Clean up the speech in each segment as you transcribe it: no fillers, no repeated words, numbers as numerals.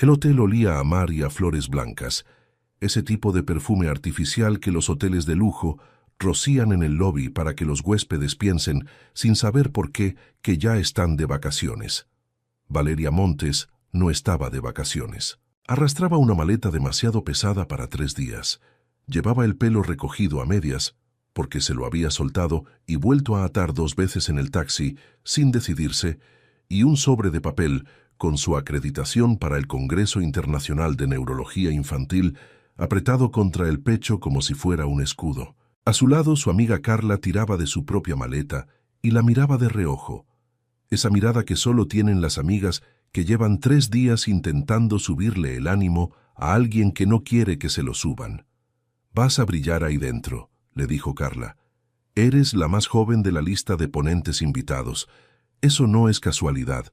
El hotel olía a mar y a flores blancas, ese tipo de perfume artificial que los hoteles de lujo rocían en el lobby para que los huéspedes piensen, sin saber por qué, que ya están de vacaciones. Valeria Montes no estaba de vacaciones. Arrastraba una maleta demasiado pesada para 3 días. Llevaba el pelo recogido a medias, porque se lo había soltado y vuelto a atar 2 veces en el taxi, sin decidirse, y un sobre de papel con su acreditación para el Congreso Internacional de Neurología Infantil apretado contra el pecho como si fuera un escudo. A su lado, su amiga Carla tiraba de su propia maleta y la miraba de reojo. Esa mirada que solo tienen las amigas que llevan 3 días intentando subirle el ánimo a alguien que no quiere que se lo suban. «Vas a brillar ahí dentro», le dijo Carla. «Eres la más joven de la lista de ponentes invitados. Eso no es casualidad».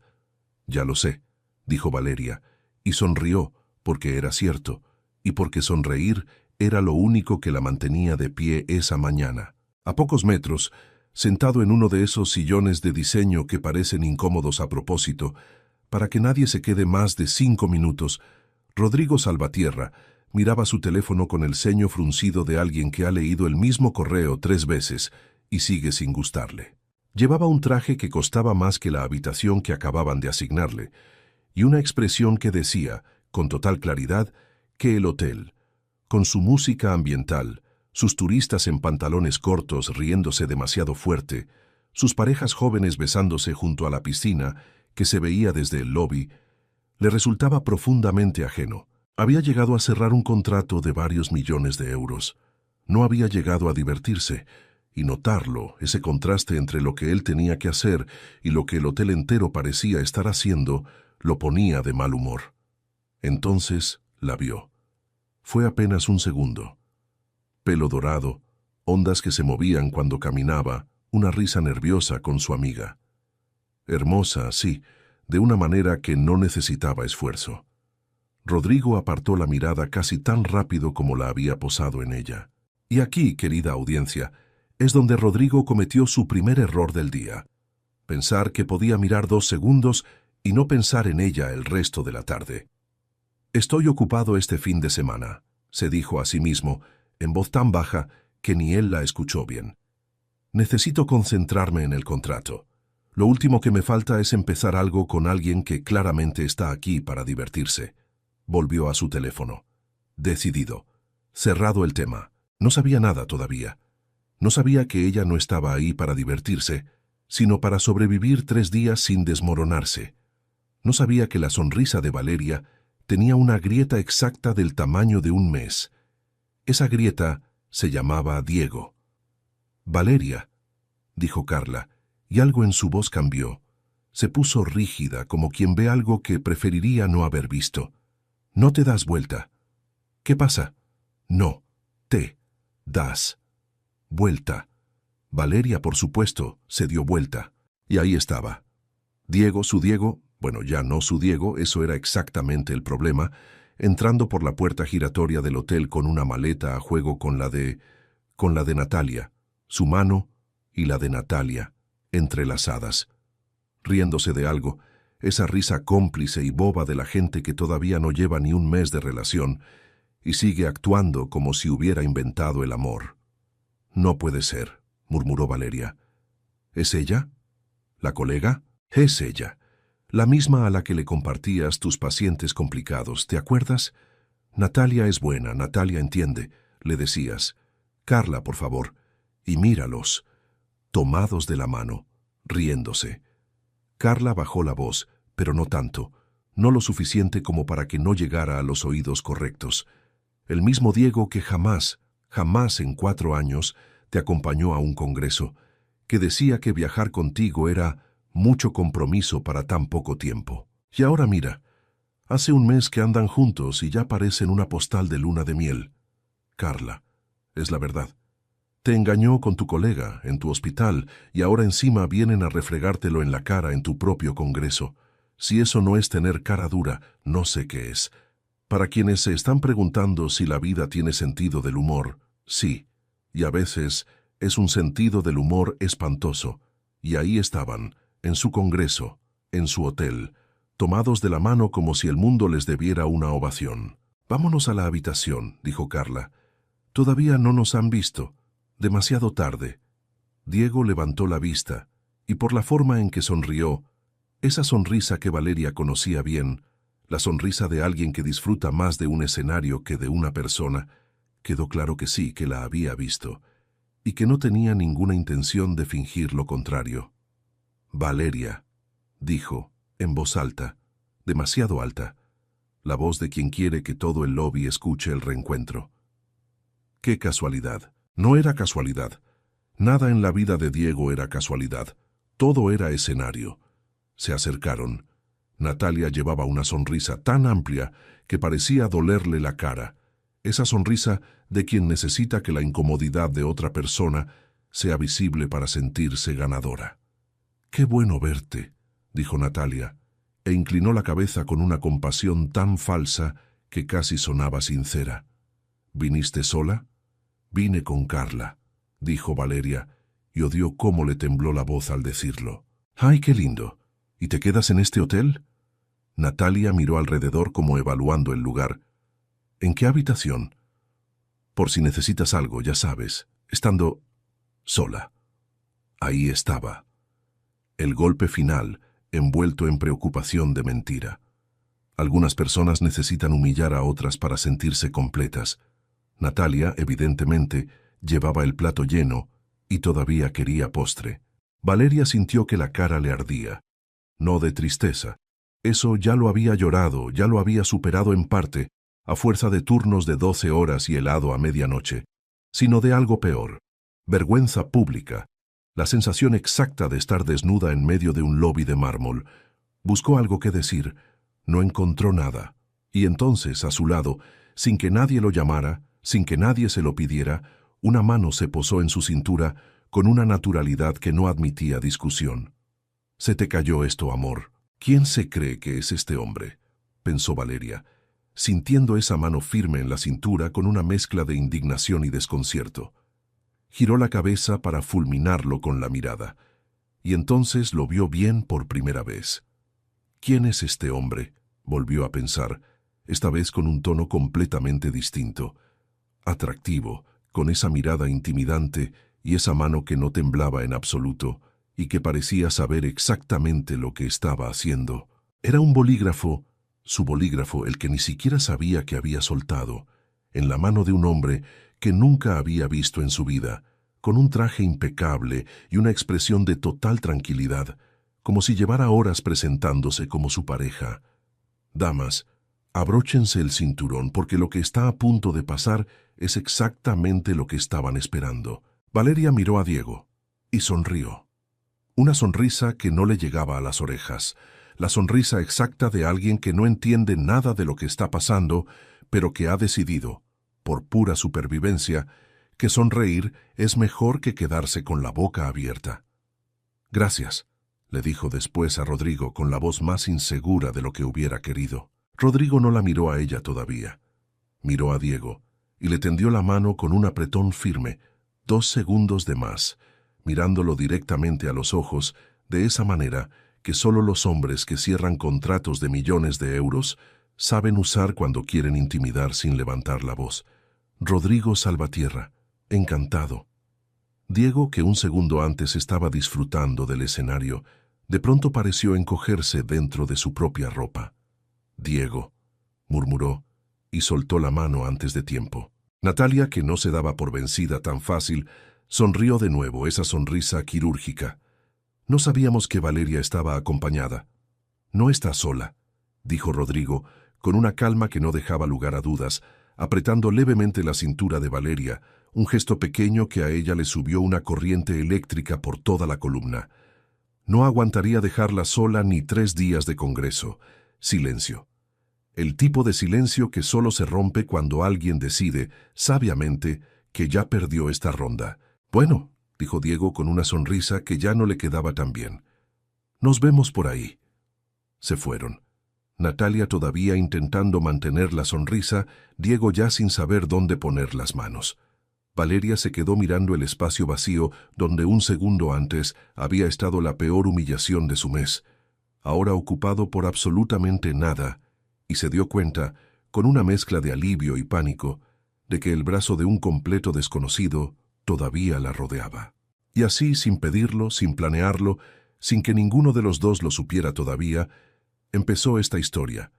«Ya lo sé», dijo Valeria, y sonrió, porque era cierto, y porque sonreír era lo único que la mantenía de pie esa mañana. A pocos metros, sentado en uno de esos sillones de diseño que parecen incómodos a propósito, para que nadie se quede más de 5 minutos, Rodrigo Salvatierra miraba su teléfono con el ceño fruncido de alguien que ha leído el mismo correo 3 veces y sigue sin gustarle. Llevaba un traje que costaba más que la habitación que acababan de asignarle, y una expresión que decía, con total claridad, que el hotel, con su música ambiental, sus turistas en pantalones cortos riéndose demasiado fuerte, sus parejas jóvenes besándose junto a la piscina, que se veía desde el lobby, le resultaba profundamente ajeno. Había llegado a cerrar un contrato de varios millones de euros. No había llegado a divertirse, y notarlo, ese contraste entre lo que él tenía que hacer y lo que el hotel entero parecía estar haciendo, lo ponía de mal humor. Entonces la vio. Fue apenas un segundo. Pelo dorado, ondas que se movían cuando caminaba, una risa nerviosa con su amiga. Hermosa, sí, de una manera que no necesitaba esfuerzo. Rodrigo apartó la mirada casi tan rápido como la había posado en ella. Y aquí, querida audiencia, es donde Rodrigo cometió su primer error del día. Pensar que podía mirar 2 segundos y no pensar en ella el resto de la tarde. «Estoy ocupado este fin de semana», se dijo a sí mismo, en voz tan baja que ni él la escuchó bien. «Necesito concentrarme en el contrato. Lo último que me falta es empezar algo con alguien que claramente está aquí para divertirse». Volvió a su teléfono. Decidido. Cerrado el tema. No sabía nada todavía. No sabía que ella no estaba ahí para divertirse, sino para sobrevivir 3 días sin desmoronarse. No sabía que la sonrisa de Valeria tenía una grieta exacta del tamaño de un mes. Esa grieta se llamaba Diego. «Valeria», dijo Carla, y algo en su voz cambió. Se puso rígida, como quien ve algo que preferiría no haber visto. «No te das vuelta». «¿Qué pasa?» «No, te das vuelta». Valeria, por supuesto, se dio vuelta. Y ahí estaba. Diego, su Diego, bueno, ya no su Diego, eso era exactamente el problema, entrando por la puerta giratoria del hotel con una maleta a juego con la de Natalia, su mano y la de Natalia, entrelazadas. Riéndose de algo, esa risa cómplice y boba de la gente que todavía no lleva ni un mes de relación y sigue actuando como si hubiera inventado el amor. «No puede ser», murmuró Valeria. «¿Es ella? ¿La colega?» «Es ella. La misma a la que le compartías tus pacientes complicados, ¿te acuerdas? Natalia es buena, Natalia entiende», le decías. «Carla, por favor». Y míralos, tomados de la mano, riéndose. Carla bajó la voz, pero no tanto, no lo suficiente como para que no llegara a los oídos correctos. El mismo Diego que jamás en 4 años te acompañó a un congreso, que decía que viajar contigo era mucho compromiso para tan poco tiempo. Y ahora mira, hace un mes que andan juntos y ya parecen una postal de luna de miel. Carla, es la verdad. Te engañó con tu colega en tu hospital y ahora encima vienen a refregártelo en la cara en tu propio congreso. Si eso no es tener cara dura, no sé qué es. Para quienes se están preguntando si la vida tiene sentido del humor, sí, y a veces es un sentido del humor espantoso. Y ahí estaban, en su congreso, en su hotel, tomados de la mano como si el mundo les debiera una ovación. «Vámonos a la habitación», dijo Carla. «Todavía no nos han visto. Demasiado tarde». Diego levantó la vista, y por la forma en que sonrió, esa sonrisa que Valeria conocía bien, la sonrisa de alguien que disfruta más de un escenario que de una persona, quedó claro que sí, que la había visto, y que no tenía ninguna intención de fingir lo contrario. «Valeria», dijo, en voz alta, demasiado alta, la voz de quien quiere que todo el lobby escuche el reencuentro. ¡Qué casualidad! No era casualidad. Nada en la vida de Diego era casualidad. Todo era escenario. Se acercaron. Natalia llevaba una sonrisa tan amplia que parecía dolerle la cara. Esa sonrisa de quien necesita que la incomodidad de otra persona sea visible para sentirse ganadora. «Qué bueno verte», dijo Natalia, e inclinó la cabeza con una compasión tan falsa que casi sonaba sincera. «¿Viniste sola?» «Vine con Carla», dijo Valeria, y odió cómo le tembló la voz al decirlo. «¡Ay, qué lindo! ¿Y te quedas en este hotel?» Natalia miró alrededor como evaluando el lugar. «¿En qué habitación?» «Por si necesitas algo, ya sabes, estando sola». Ahí estaba. El golpe final, envuelto en preocupación de mentira. Algunas personas necesitan humillar a otras para sentirse completas. Natalia, evidentemente, llevaba el plato lleno y todavía quería postre. Valeria sintió que la cara le ardía. No de tristeza. Eso ya lo había llorado, ya lo había superado en parte, a fuerza de turnos de 12 horas y helado a medianoche, sino de algo peor. Vergüenza pública. La sensación exacta de estar desnuda en medio de un lobby de mármol. Buscó algo que decir. No encontró nada. Y entonces, a su lado, sin que nadie lo llamara, sin que nadie se lo pidiera, una mano se posó en su cintura con una naturalidad que no admitía discusión. «Se te cayó esto, amor. ¿Quién se cree que es este hombre?», pensó Valeria, sintiendo esa mano firme en la cintura con una mezcla de indignación y desconcierto. Giró la cabeza para fulminarlo con la mirada, y entonces lo vio bien por primera vez. «¿Quién es este hombre?», volvió a pensar, esta vez con un tono completamente distinto. Atractivo, con esa mirada intimidante y esa mano que no temblaba en absoluto, y que parecía saber exactamente lo que estaba haciendo. Era un bolígrafo, su bolígrafo, el que ni siquiera sabía que había soltado, en la mano de un hombre que nunca había visto en su vida, con un traje impecable y una expresión de total tranquilidad, como si llevara horas presentándose como su pareja. «Damas, abróchense el cinturón porque lo que está a punto de pasar es exactamente lo que estaban esperando». Valeria miró a Diego y sonrió. Una sonrisa que no le llegaba a las orejas, la sonrisa exacta de alguien que no entiende nada de lo que está pasando, pero que ha decidido, por pura supervivencia, que sonreír es mejor que quedarse con la boca abierta. «Gracias», le dijo después a Rodrigo con la voz más insegura de lo que hubiera querido. Rodrigo no la miró a ella todavía. Miró a Diego y le tendió la mano con un apretón firme, 2 segundos de más, mirándolo directamente a los ojos, de esa manera que solo los hombres que cierran contratos de millones de euros saben usar cuando quieren intimidar sin levantar la voz. Rodrigo Salvatierra, encantado. Diego, que un segundo antes estaba disfrutando del escenario, de pronto pareció encogerse dentro de su propia ropa. «Diego», murmuró, y soltó la mano antes de tiempo. Natalia, que no se daba por vencida tan fácil, sonrió de nuevo, esa sonrisa quirúrgica. «No sabíamos que Valeria estaba acompañada». «No está sola», dijo Rodrigo, con una calma que no dejaba lugar a dudas, apretando levemente la cintura de Valeria, un gesto pequeño que a ella le subió una corriente eléctrica por toda la columna. No aguantaría dejarla sola ni 3 días de congreso. Silencio. El tipo de silencio que solo se rompe cuando alguien decide, sabiamente, que ya perdió esta ronda. «Bueno», dijo Diego con una sonrisa que ya no le quedaba tan bien. «Nos vemos por ahí». Se fueron. Natalia todavía intentando mantener la sonrisa, Diego ya sin saber dónde poner las manos. Valeria se quedó mirando el espacio vacío donde un segundo antes había estado la peor humillación de su mes. ahora ocupado por absolutamente nada, y se dio cuenta, con una mezcla de alivio y pánico, de que el brazo de un completo desconocido todavía la rodeaba. Y así, sin pedirlo, sin planearlo, sin que ninguno de los dos lo supiera todavía, empezó esta historia,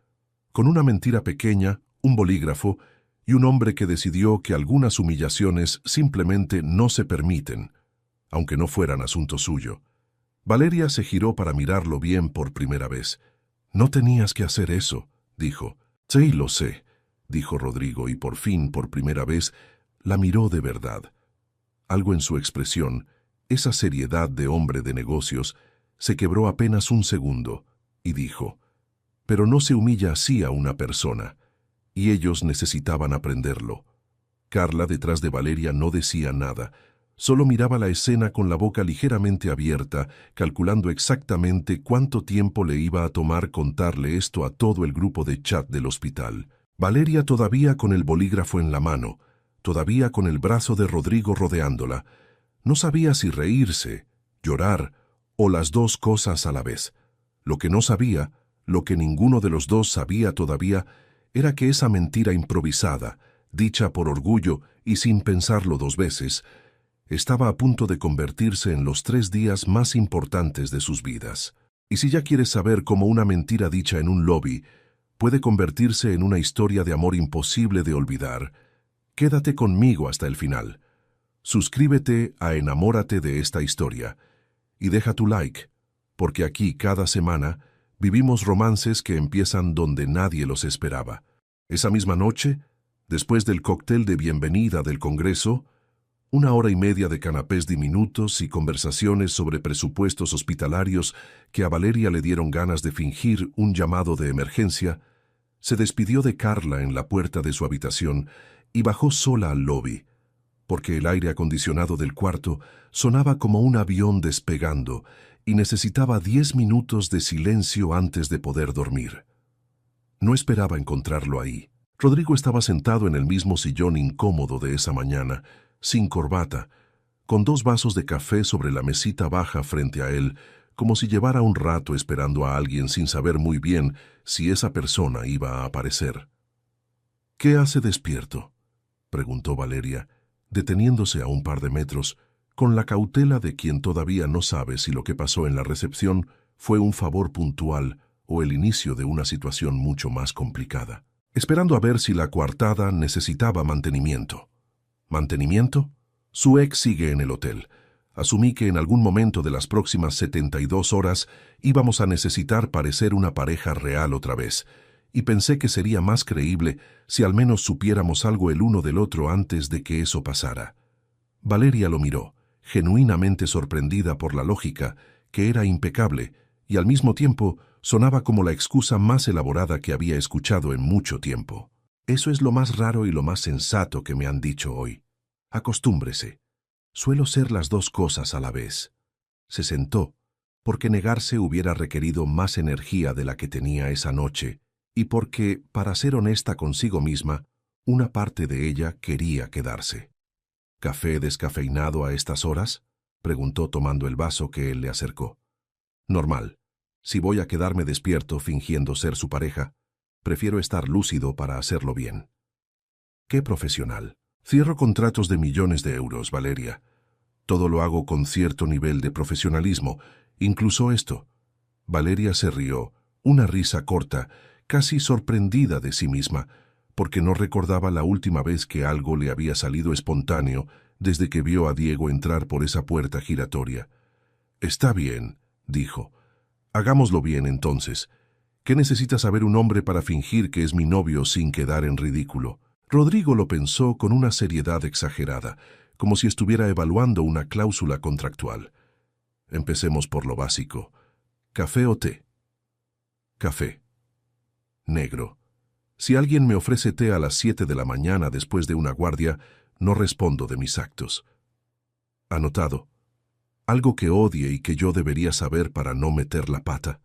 con una mentira pequeña, un bolígrafo y un hombre que decidió que algunas humillaciones simplemente no se permiten, aunque no fueran asunto suyo. Valeria se giró para mirarlo bien por primera vez. «No tenías que hacer eso», dijo. «Sí, lo sé», dijo Rodrigo, y por fin, por primera vez, la miró de verdad. Algo en su expresión, esa seriedad de hombre de negocios, se quebró apenas un segundo, y dijo: «Pero no se humilla así a una persona», y ellos necesitaban aprenderlo. Carla, detrás de Valeria, no decía nada. Solo miraba la escena con la boca ligeramente abierta, calculando exactamente cuánto tiempo le iba a tomar contarle esto a todo el grupo de chat del hospital. Valeria todavía con el bolígrafo en la mano, todavía con el brazo de Rodrigo rodeándola. No sabía si reírse, llorar o las dos cosas a la vez. Lo que no sabía, lo que ninguno de los dos sabía todavía, era que esa mentira improvisada, dicha por orgullo y sin pensarlo dos veces, estaba a punto de convertirse en los 3 días más importantes de sus vidas. Y si ya quieres saber cómo una mentira dicha en un lobby puede convertirse en una historia de amor imposible de olvidar, quédate conmigo hasta el final. Suscríbete a Enamórate de esta historia y deja tu like, porque aquí cada semana vivimos romances que empiezan donde nadie los esperaba. Esa misma noche, después del cóctel de bienvenida del Congreso, 1 hora y media de canapés diminutos y conversaciones sobre presupuestos hospitalarios que a Valeria le dieron ganas de fingir un llamado de emergencia, se despidió de Carla en la puerta de su habitación y bajó sola al lobby, porque el aire acondicionado del cuarto sonaba como un avión despegando y necesitaba 10 minutos de silencio antes de poder dormir. No esperaba encontrarlo ahí. Rodrigo estaba sentado en el mismo sillón incómodo de esa mañana, sin corbata, con 2 vasos de café sobre la mesita baja frente a él, como si llevara un rato esperando a alguien sin saber muy bien si esa persona iba a aparecer. «¿Qué hace despierto?», preguntó Valeria, deteniéndose a un par de metros, con la cautela de quien todavía no sabe si lo que pasó en la recepción fue un favor puntual o el inicio de una situación mucho más complicada. Esperando a ver si la coartada necesitaba mantenimiento. ¿Mantenimiento? Su ex sigue en el hotel. Asumí que en algún momento de las próximas 72 horas íbamos a necesitar parecer una pareja real otra vez, y pensé que sería más creíble si al menos supiéramos algo el uno del otro antes de que eso pasara. Valeria lo miró, genuinamente sorprendida por la lógica, que era impecable, y al mismo tiempo sonaba como la excusa más elaborada que había escuchado en mucho tiempo. «Eso es lo más raro y lo más sensato que me han dicho hoy. Acostúmbrese. Suelo ser las 2 cosas a la vez». Se sentó, porque negarse hubiera requerido más energía de la que tenía esa noche, y porque, para ser honesta consigo misma, una parte de ella quería quedarse. «¿Café descafeinado a estas horas?», preguntó tomando el vaso que él le acercó. «Normal. Si voy a quedarme despierto fingiendo ser su pareja, prefiero estar lúcido para hacerlo bien». «Qué profesional. Cierro contratos de millones de euros, Valeria. Todo lo hago con cierto nivel de profesionalismo, incluso esto». Valeria se rió, una risa corta, casi sorprendida de sí misma, porque no recordaba la última vez que algo le había salido espontáneo desde que vio a Diego entrar por esa puerta giratoria. «Está bien», dijo. «Hagámoslo bien entonces. ¿Qué necesita saber un hombre para fingir que es mi novio sin quedar en ridículo?». Rodrigo lo pensó con una seriedad exagerada, como si estuviera evaluando una cláusula contractual. «Empecemos por lo básico. ¿Café o té?». «Café». «Negro. Si alguien me ofrece té a las 7 de la mañana después de una guardia, no respondo de mis actos». «Anotado. Algo que odie y que yo debería saber para no meter la pata.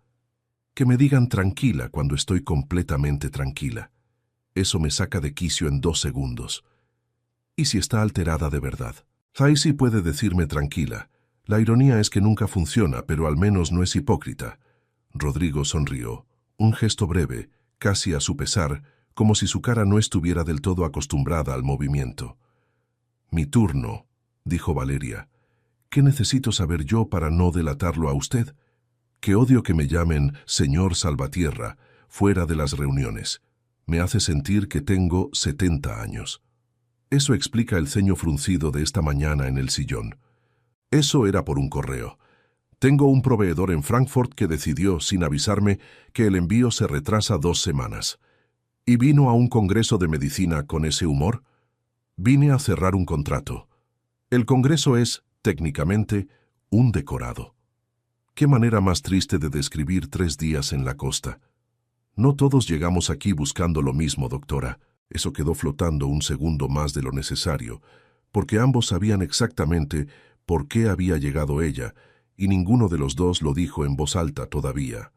Que me digan tranquila cuando estoy completamente tranquila. Eso me saca de quicio en 2 segundos. ¿Y si está alterada de verdad? Ahí sí puede decirme tranquila. La ironía es que nunca funciona, pero al menos no es hipócrita. Rodrigo sonrió, un gesto breve, casi a su pesar, como si su cara no estuviera del todo acostumbrada al movimiento. «Mi turno», dijo Valeria. «¿Qué necesito saber yo para no delatarlo a usted? Que odio que me llamen señor Salvatierra fuera de las reuniones. Me hace sentir que tengo 70 años». Eso explica el ceño fruncido de esta mañana en el sillón. Eso era por un correo. Tengo un proveedor en Frankfurt que decidió, sin avisarme, que el envío se retrasa 2 semanas. ¿Y vino a un congreso de medicina con ese humor? Vine a cerrar un contrato. El congreso es, técnicamente, un decorado. ¿Qué manera más triste de describir 3 días en la costa? No todos llegamos aquí buscando lo mismo, doctora. Eso quedó flotando un segundo más de lo necesario, porque ambos sabían exactamente por qué había llegado ella, y ninguno de los dos lo dijo en voz alta todavía.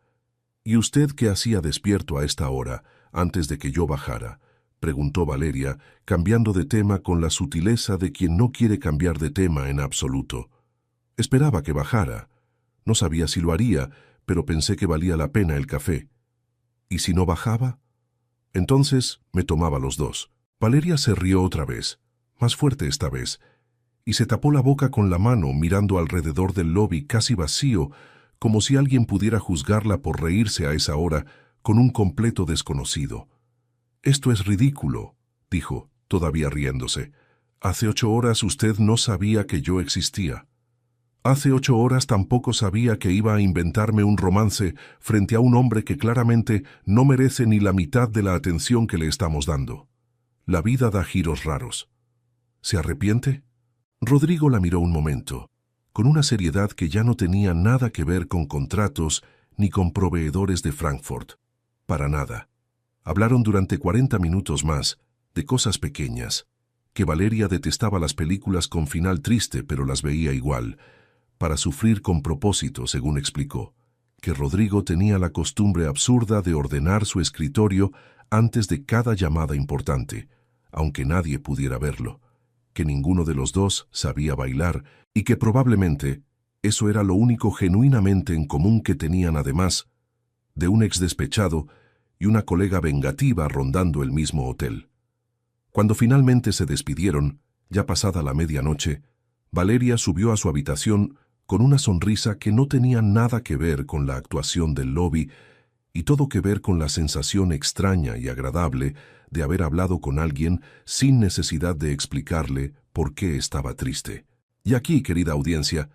«¿Y usted qué hacía despierto a esta hora, antes de que yo bajara?», preguntó Valeria, cambiando de tema con la sutileza de quien no quiere cambiar de tema en absoluto. Esperaba que bajara. No sabía si lo haría, pero pensé que valía la pena el café. ¿Y si no bajaba? Entonces me tomaba los 2. Valeria se rió otra vez, más fuerte esta vez, y se tapó la boca con la mano mirando alrededor del lobby casi vacío, como si alguien pudiera juzgarla por reírse a esa hora con un completo desconocido. «Esto es ridículo», dijo, todavía riéndose. «Hace 8 horas usted no sabía que yo existía. Hace 8 horas tampoco sabía que iba a inventarme un romance frente a un hombre que claramente no merece ni la mitad de la atención que le estamos dando. La vida da giros raros. ¿Se arrepiente?» Rodrigo la miró un momento, con una seriedad que ya no tenía nada que ver con contratos ni con proveedores de Frankfurt. Para nada. Hablaron durante 40 minutos más, de cosas pequeñas, que Valeria detestaba las películas con final triste, pero las veía igual, para sufrir con propósito, según explicó, que Rodrigo tenía la costumbre absurda de ordenar su escritorio antes de cada llamada importante, aunque nadie pudiera verlo, que ninguno de los dos sabía bailar y que probablemente eso era lo único genuinamente en común que tenían, además de un ex despechado y una colega vengativa rondando el mismo hotel. Cuando finalmente se despidieron, ya pasada la medianoche, Valeria subió a su habitación con una sonrisa que no tenía nada que ver con la actuación del lobby y todo que ver con la sensación extraña y agradable de haber hablado con alguien sin necesidad de explicarle por qué estaba triste. Y aquí, querida audiencia,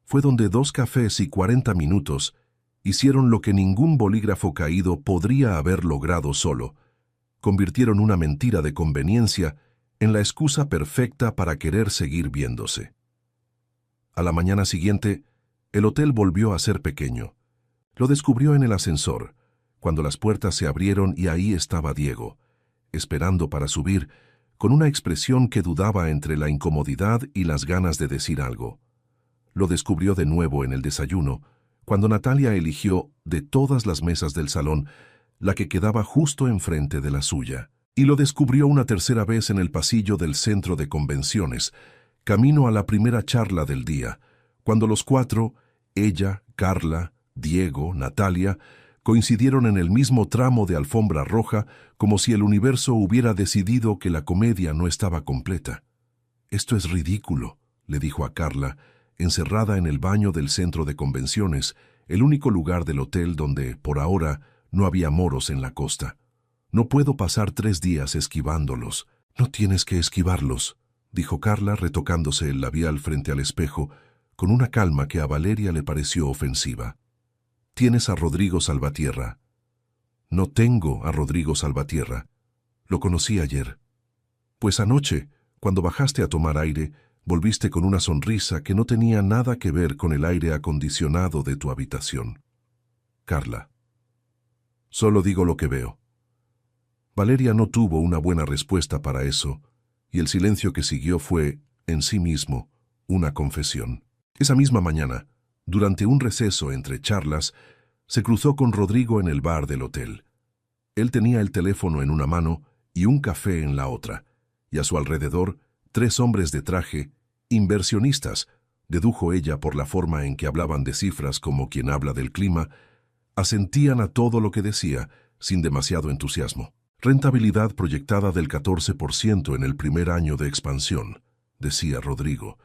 fue donde 2 cafés y 40 minutos hicieron lo que ningún bolígrafo caído podría haber logrado solo. Convirtieron una mentira de conveniencia en la excusa perfecta para querer seguir viéndose. A la mañana siguiente, el hotel volvió a ser pequeño. Lo descubrió en el ascensor, cuando las puertas se abrieron y ahí estaba Diego, esperando para subir, con una expresión que dudaba entre la incomodidad y las ganas de decir algo. Lo descubrió de nuevo en el desayuno, cuando Natalia eligió, de todas las mesas del salón, la que quedaba justo enfrente de la suya. Y lo descubrió una tercera vez en el pasillo del centro de convenciones, camino a la primera charla del día, cuando los 4, ella, Carla, Diego, Natalia, coincidieron en el mismo tramo de alfombra roja, como si el universo hubiera decidido que la comedia no estaba completa. «Esto es ridículo», le dijo a Carla, encerrada en el baño del centro de convenciones, el único lugar del hotel donde, por ahora, no había moros en la costa. «No puedo pasar 3 días esquivándolos». «No tienes que esquivarlos», dijo Carla, retocándose el labial frente al espejo, con una calma que a Valeria le pareció ofensiva. «Tienes a Rodrigo Salvatierra». «No tengo a Rodrigo Salvatierra. Lo conocí ayer». «Pues anoche, cuando bajaste a tomar aire, volviste con una sonrisa que no tenía nada que ver con el aire acondicionado de tu habitación». «Carla, solo digo lo que veo». Valeria no tuvo una buena respuesta para eso, y el silencio que siguió fue, en sí mismo, una confesión. Esa misma mañana, durante un receso entre charlas, se cruzó con Rodrigo en el bar del hotel. Él tenía el teléfono en una mano y un café en la otra, y a su alrededor 3 hombres de traje, inversionistas, dedujo ella por la forma en que hablaban de cifras como quien habla del clima, Asentían a todo lo que decía, sin demasiado entusiasmo. Rentabilidad proyectada del 14% en el primer año de expansión, decía Rodrigo,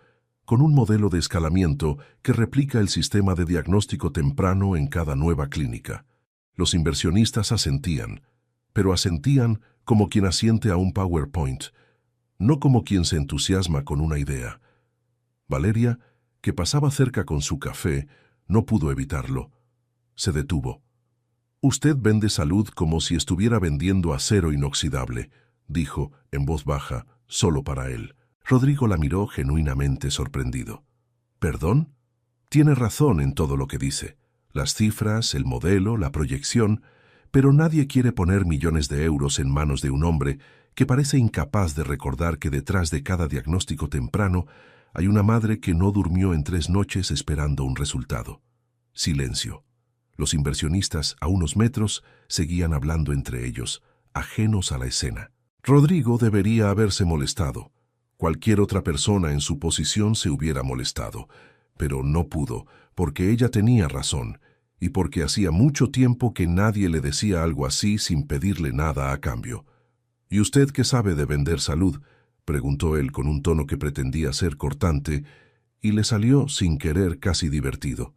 con un modelo de escalamiento que replica el sistema de diagnóstico temprano en cada nueva clínica. Los inversionistas asentían, pero asentían como quien asiente a un PowerPoint, no como quien se entusiasma con una idea. Valeria, que pasaba cerca con su café, no pudo evitarlo. Se detuvo. «Usted vende salud como si estuviera vendiendo acero inoxidable», dijo, en voz baja, solo para él. Rodrigo la miró genuinamente sorprendido. «¿Perdón? Tiene razón en todo lo que dice. Las cifras, el modelo, la proyección, pero nadie quiere poner millones de euros en manos de un hombre que parece incapaz de recordar que detrás de cada diagnóstico temprano hay una madre que no durmió en 3 noches esperando un resultado». Silencio. Los inversionistas, a unos metros, seguían hablando entre ellos, ajenos a la escena. Rodrigo debería haberse molestado. Cualquier otra persona en su posición se hubiera molestado, pero no pudo, porque ella tenía razón, y porque hacía mucho tiempo que nadie le decía algo así sin pedirle nada a cambio. «¿Y usted qué sabe de vender salud?», preguntó él con un tono que pretendía ser cortante, y le salió sin querer casi divertido.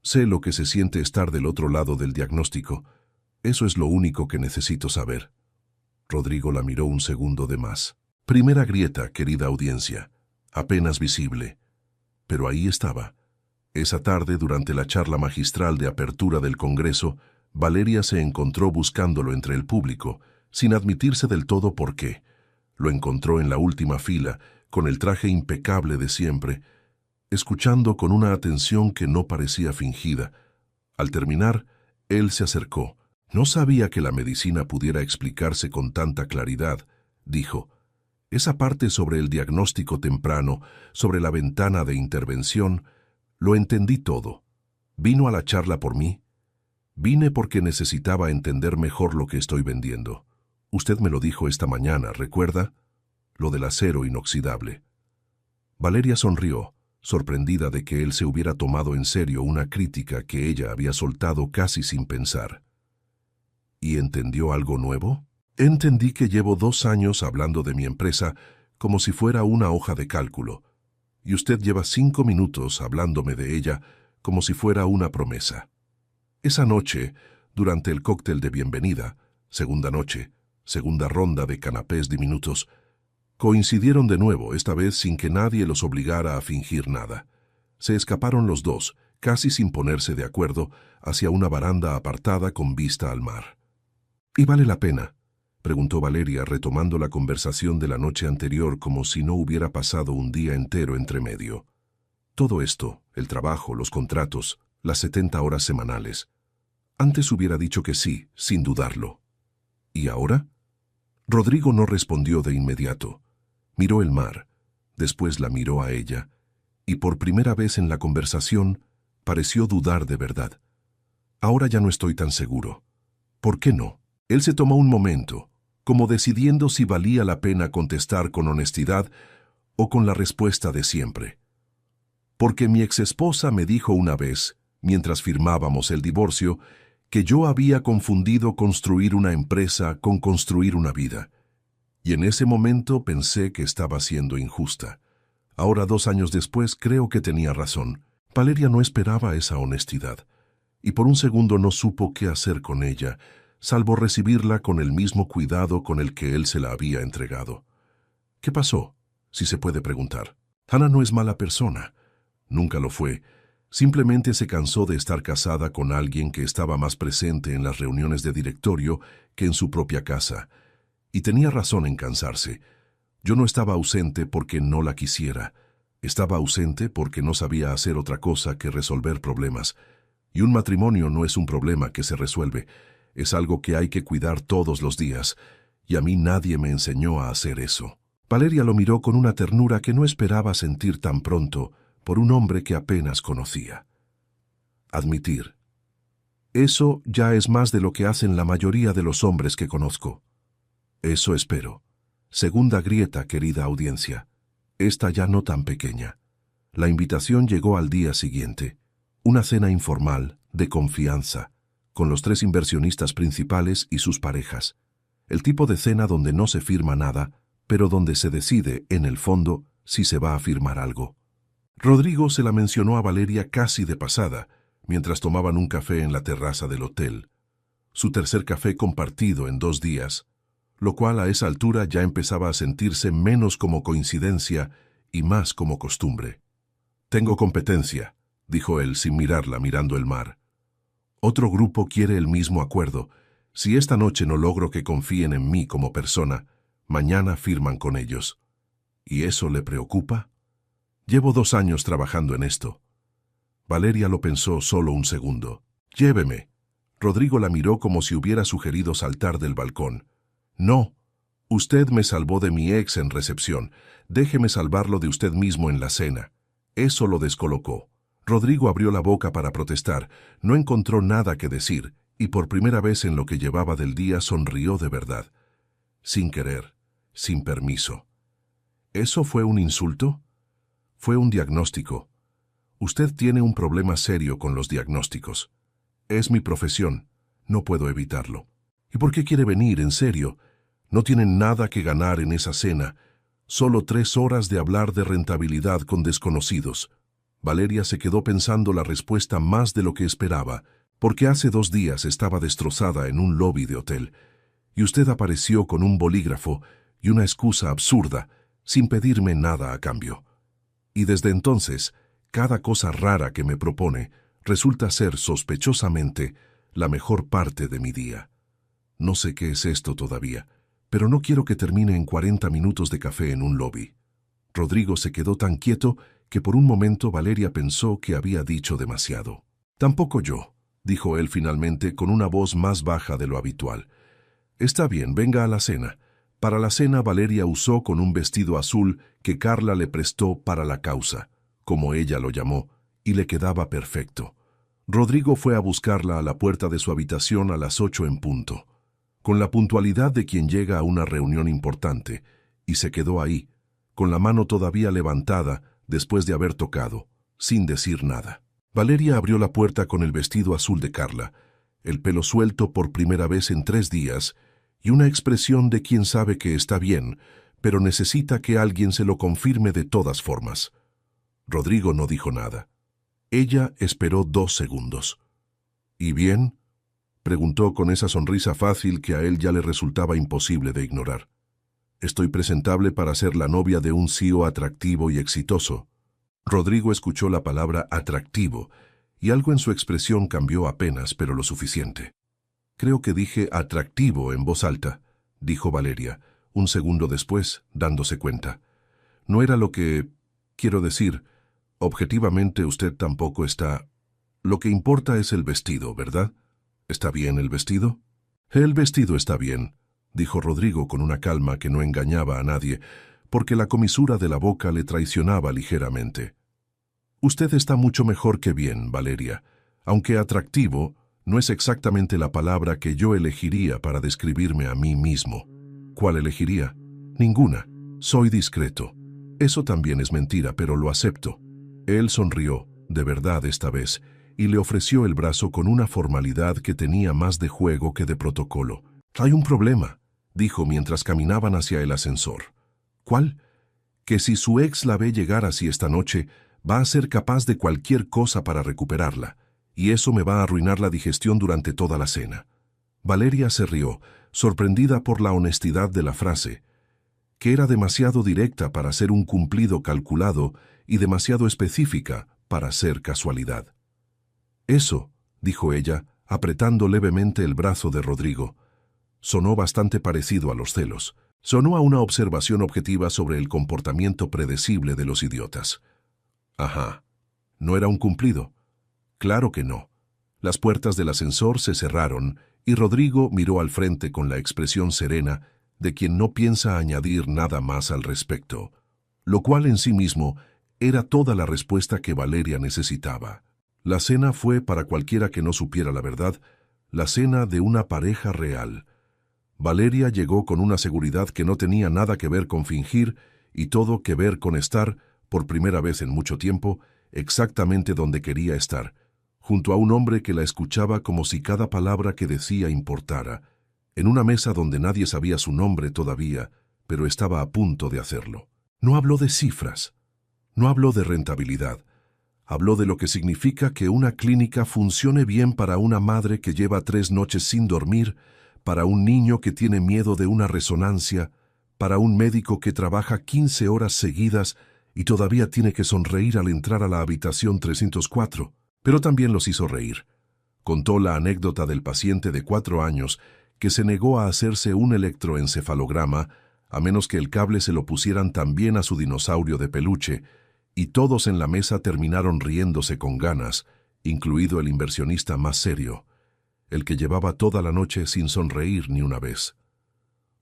«Sé lo que se siente estar del otro lado del diagnóstico. Eso es lo único que necesito saber». Rodrigo la miró un segundo de más. Primera grieta, querida audiencia, apenas visible. Pero ahí estaba. Esa tarde, durante la charla magistral de apertura del Congreso, Valeria se encontró buscándolo entre el público, sin admitirse del todo por qué. Lo encontró en la última fila, con el traje impecable de siempre, escuchando con una atención que no parecía fingida. Al terminar, él se acercó. «No sabía que la medicina pudiera explicarse con tanta claridad», dijo. «Esa parte sobre el diagnóstico temprano, sobre la ventana de intervención, lo entendí todo. ¿Vino a la charla por mí?» «Vine porque necesitaba entender mejor lo que estoy vendiendo. Usted me lo dijo esta mañana, ¿recuerda? Lo del acero inoxidable». Valeria sonrió, sorprendida de que él se hubiera tomado en serio una crítica que ella había soltado casi sin pensar. ¿Y entendió algo nuevo? «Entendí que llevo 2 años hablando de mi empresa como si fuera una hoja de cálculo, y usted lleva 5 minutos hablándome de ella como si fuera una promesa». Esa noche, durante el cóctel de bienvenida, segunda noche, segunda ronda de canapés diminutos, coincidieron de nuevo, esta vez sin que nadie los obligara a fingir nada. Se escaparon los dos, casi sin ponerse de acuerdo, hacia una baranda apartada con vista al mar. «¿Y vale la pena?», preguntó Valeria, retomando la conversación de la noche anterior como si no hubiera pasado un día entero entre medio. Todo esto, el trabajo, los contratos, las 70 horas semanales. Antes hubiera dicho que sí, sin dudarlo. ¿Y ahora? Rodrigo no respondió de inmediato. Miró el mar, después la miró a ella, y por primera vez en la conversación pareció dudar de verdad. «Ahora ya no estoy tan seguro». «¿Por qué no?». Él se tomó un momento, como decidiendo si valía la pena contestar con honestidad o con la respuesta de siempre. «Porque mi exesposa me dijo una vez, mientras firmábamos el divorcio, que yo había confundido construir una empresa con construir una vida. Y en ese momento pensé que estaba siendo injusta. Ahora, 2 años después, creo que tenía razón». Valeria no esperaba esa honestidad, y por un segundo no supo qué hacer con ella, salvo recibirla con el mismo cuidado con el que él se la había entregado. «¿Qué pasó?», si se puede preguntar. «Hannah no es mala persona. Nunca lo fue. Simplemente se cansó de estar casada con alguien que estaba más presente en las reuniones de directorio que en su propia casa. Y tenía razón en cansarse. Yo no estaba ausente porque no la quisiera. Estaba ausente porque no sabía hacer otra cosa que resolver problemas. Y un matrimonio no es un problema que se resuelve. Es algo que hay que cuidar todos los días. Y a mí nadie me enseñó a hacer eso». Valeria lo miró con una ternura que no esperaba sentir tan pronto por un hombre que apenas conocía. Admitir. «Eso ya es más de lo que hacen la mayoría de los hombres que conozco». «Eso espero». Segunda grieta, querida audiencia. Esta ya no tan pequeña. La invitación llegó al día siguiente. Una cena informal, de confianza, con los 3 inversionistas principales y sus parejas. El tipo de cena donde no se firma nada, pero donde se decide, en el fondo, si se va a firmar algo. Rodrigo se la mencionó a Valeria casi de pasada, mientras tomaban un café en la terraza del hotel. Su tercer café compartido en 2 días, lo cual a esa altura ya empezaba a sentirse menos como coincidencia y más como costumbre. «Tengo competencia», dijo él sin mirarla, mirando el mar. «Otro grupo quiere el mismo acuerdo. Si esta noche no logro que confíen en mí como persona, mañana firman con ellos. ¿Y eso le preocupa? Llevo 2 años trabajando en esto». Valeria lo pensó solo un segundo. «Lléveme». Rodrigo la miró como si hubiera sugerido saltar del balcón. «No. Usted me salvó de mi ex en recepción. Déjeme salvarlo de usted mismo en la cena». Eso lo descolocó. Rodrigo abrió la boca para protestar. No encontró nada que decir, y por primera vez en lo que llevaba del día sonrió de verdad. Sin querer, sin permiso. ¿Eso fue un insulto? Fue un diagnóstico. Usted tiene un problema serio con los diagnósticos. Es mi profesión. No puedo evitarlo. ¿Y por qué quiere venir, en serio? No tienen nada que ganar en esa cena. Solo 3 horas de hablar de rentabilidad con desconocidos. Valeria se quedó pensando la respuesta más de lo que esperaba, porque hace 2 días estaba destrozada en un lobby de hotel, y usted apareció con un bolígrafo y una excusa absurda, sin pedirme nada a cambio. Y desde entonces, cada cosa rara que me propone resulta ser sospechosamente la mejor parte de mi día. No sé qué es esto todavía, pero no quiero que termine en 40 minutos de café en un lobby. Rodrigo se quedó tan quieto que por un momento Valeria pensó que había dicho demasiado. «Tampoco yo», dijo él finalmente con una voz más baja de lo habitual. «Está bien, venga a la cena». Para la cena Valeria usó con un vestido azul que Carla le prestó para la causa, como ella lo llamó, y le quedaba perfecto. Rodrigo fue a buscarla a la puerta de su habitación a las 8 en punto, con la puntualidad de quien llega a una reunión importante, y se quedó ahí, con la mano todavía levantada después de haber tocado, sin decir nada. Valeria abrió la puerta con el vestido azul de Carla, el pelo suelto por primera vez en 3 días, y una expresión de quien sabe que está bien, pero necesita que alguien se lo confirme de todas formas. Rodrigo no dijo nada. Ella esperó 2 segundos. «¿Y bien?», preguntó con esa sonrisa fácil que a él ya le resultaba imposible de ignorar. «Estoy presentable para ser la novia de un CEO atractivo y exitoso». Rodrigo escuchó la palabra atractivo, y algo en su expresión cambió apenas, pero lo suficiente. «Creo que dije atractivo en voz alta», dijo Valeria, un segundo después, dándose cuenta. «No era lo que... quiero decir, objetivamente usted tampoco está... Lo que importa es el vestido, ¿verdad? ¿Está bien el vestido?» «El vestido está bien», dijo Rodrigo con una calma que no engañaba a nadie, porque la comisura de la boca le traicionaba ligeramente. «Usted está mucho mejor que bien, Valeria, aunque atractivo no es exactamente la palabra que yo elegiría para describirme a mí mismo». «¿Cuál elegiría?» «Ninguna. Soy discreto». «Eso también es mentira, pero lo acepto». Él sonrió, de verdad esta vez, y le ofreció el brazo con una formalidad que tenía más de juego que de protocolo. «Hay un problema», dijo mientras caminaban hacia el ascensor. «¿Cuál?» «Que si su ex la ve llegar así esta noche, va a ser capaz de cualquier cosa para recuperarla, y eso me va a arruinar la digestión durante toda la cena». Valeria se rió, sorprendida por la honestidad de la frase, que era demasiado directa para ser un cumplido calculado y demasiado específica para ser casualidad. «Eso», dijo ella, apretando levemente el brazo de Rodrigo. Sonó bastante parecido a los celos. Sonó a una observación objetiva sobre el comportamiento predecible de los idiotas. Ajá. ¿No era un cumplido? Claro que no. Las puertas del ascensor se cerraron y Rodrigo miró al frente con la expresión serena de quien no piensa añadir nada más al respecto, lo cual en sí mismo era toda la respuesta que Valeria necesitaba. La cena fue, para cualquiera que no supiera la verdad, la cena de una pareja real. Valeria llegó con una seguridad que no tenía nada que ver con fingir y todo que ver con estar, por primera vez en mucho tiempo, exactamente donde quería estar, junto a un hombre que la escuchaba como si cada palabra que decía importara, en una mesa donde nadie sabía su nombre todavía, pero estaba a punto de hacerlo. No habló de cifras, no habló de rentabilidad. Habló de lo que significa que una clínica funcione bien para una madre que lleva 3 noches sin dormir, para un niño que tiene miedo de una resonancia, para un médico que trabaja 15 horas seguidas y todavía tiene que sonreír al entrar a la habitación 304. Pero también los hizo reír. Contó la anécdota del paciente de 4 años que se negó a hacerse un electroencefalograma a menos que el cable se lo pusieran también a su dinosaurio de peluche, y todos en la mesa terminaron riéndose con ganas, incluido el inversionista más serio, el que llevaba toda la noche sin sonreír ni una vez.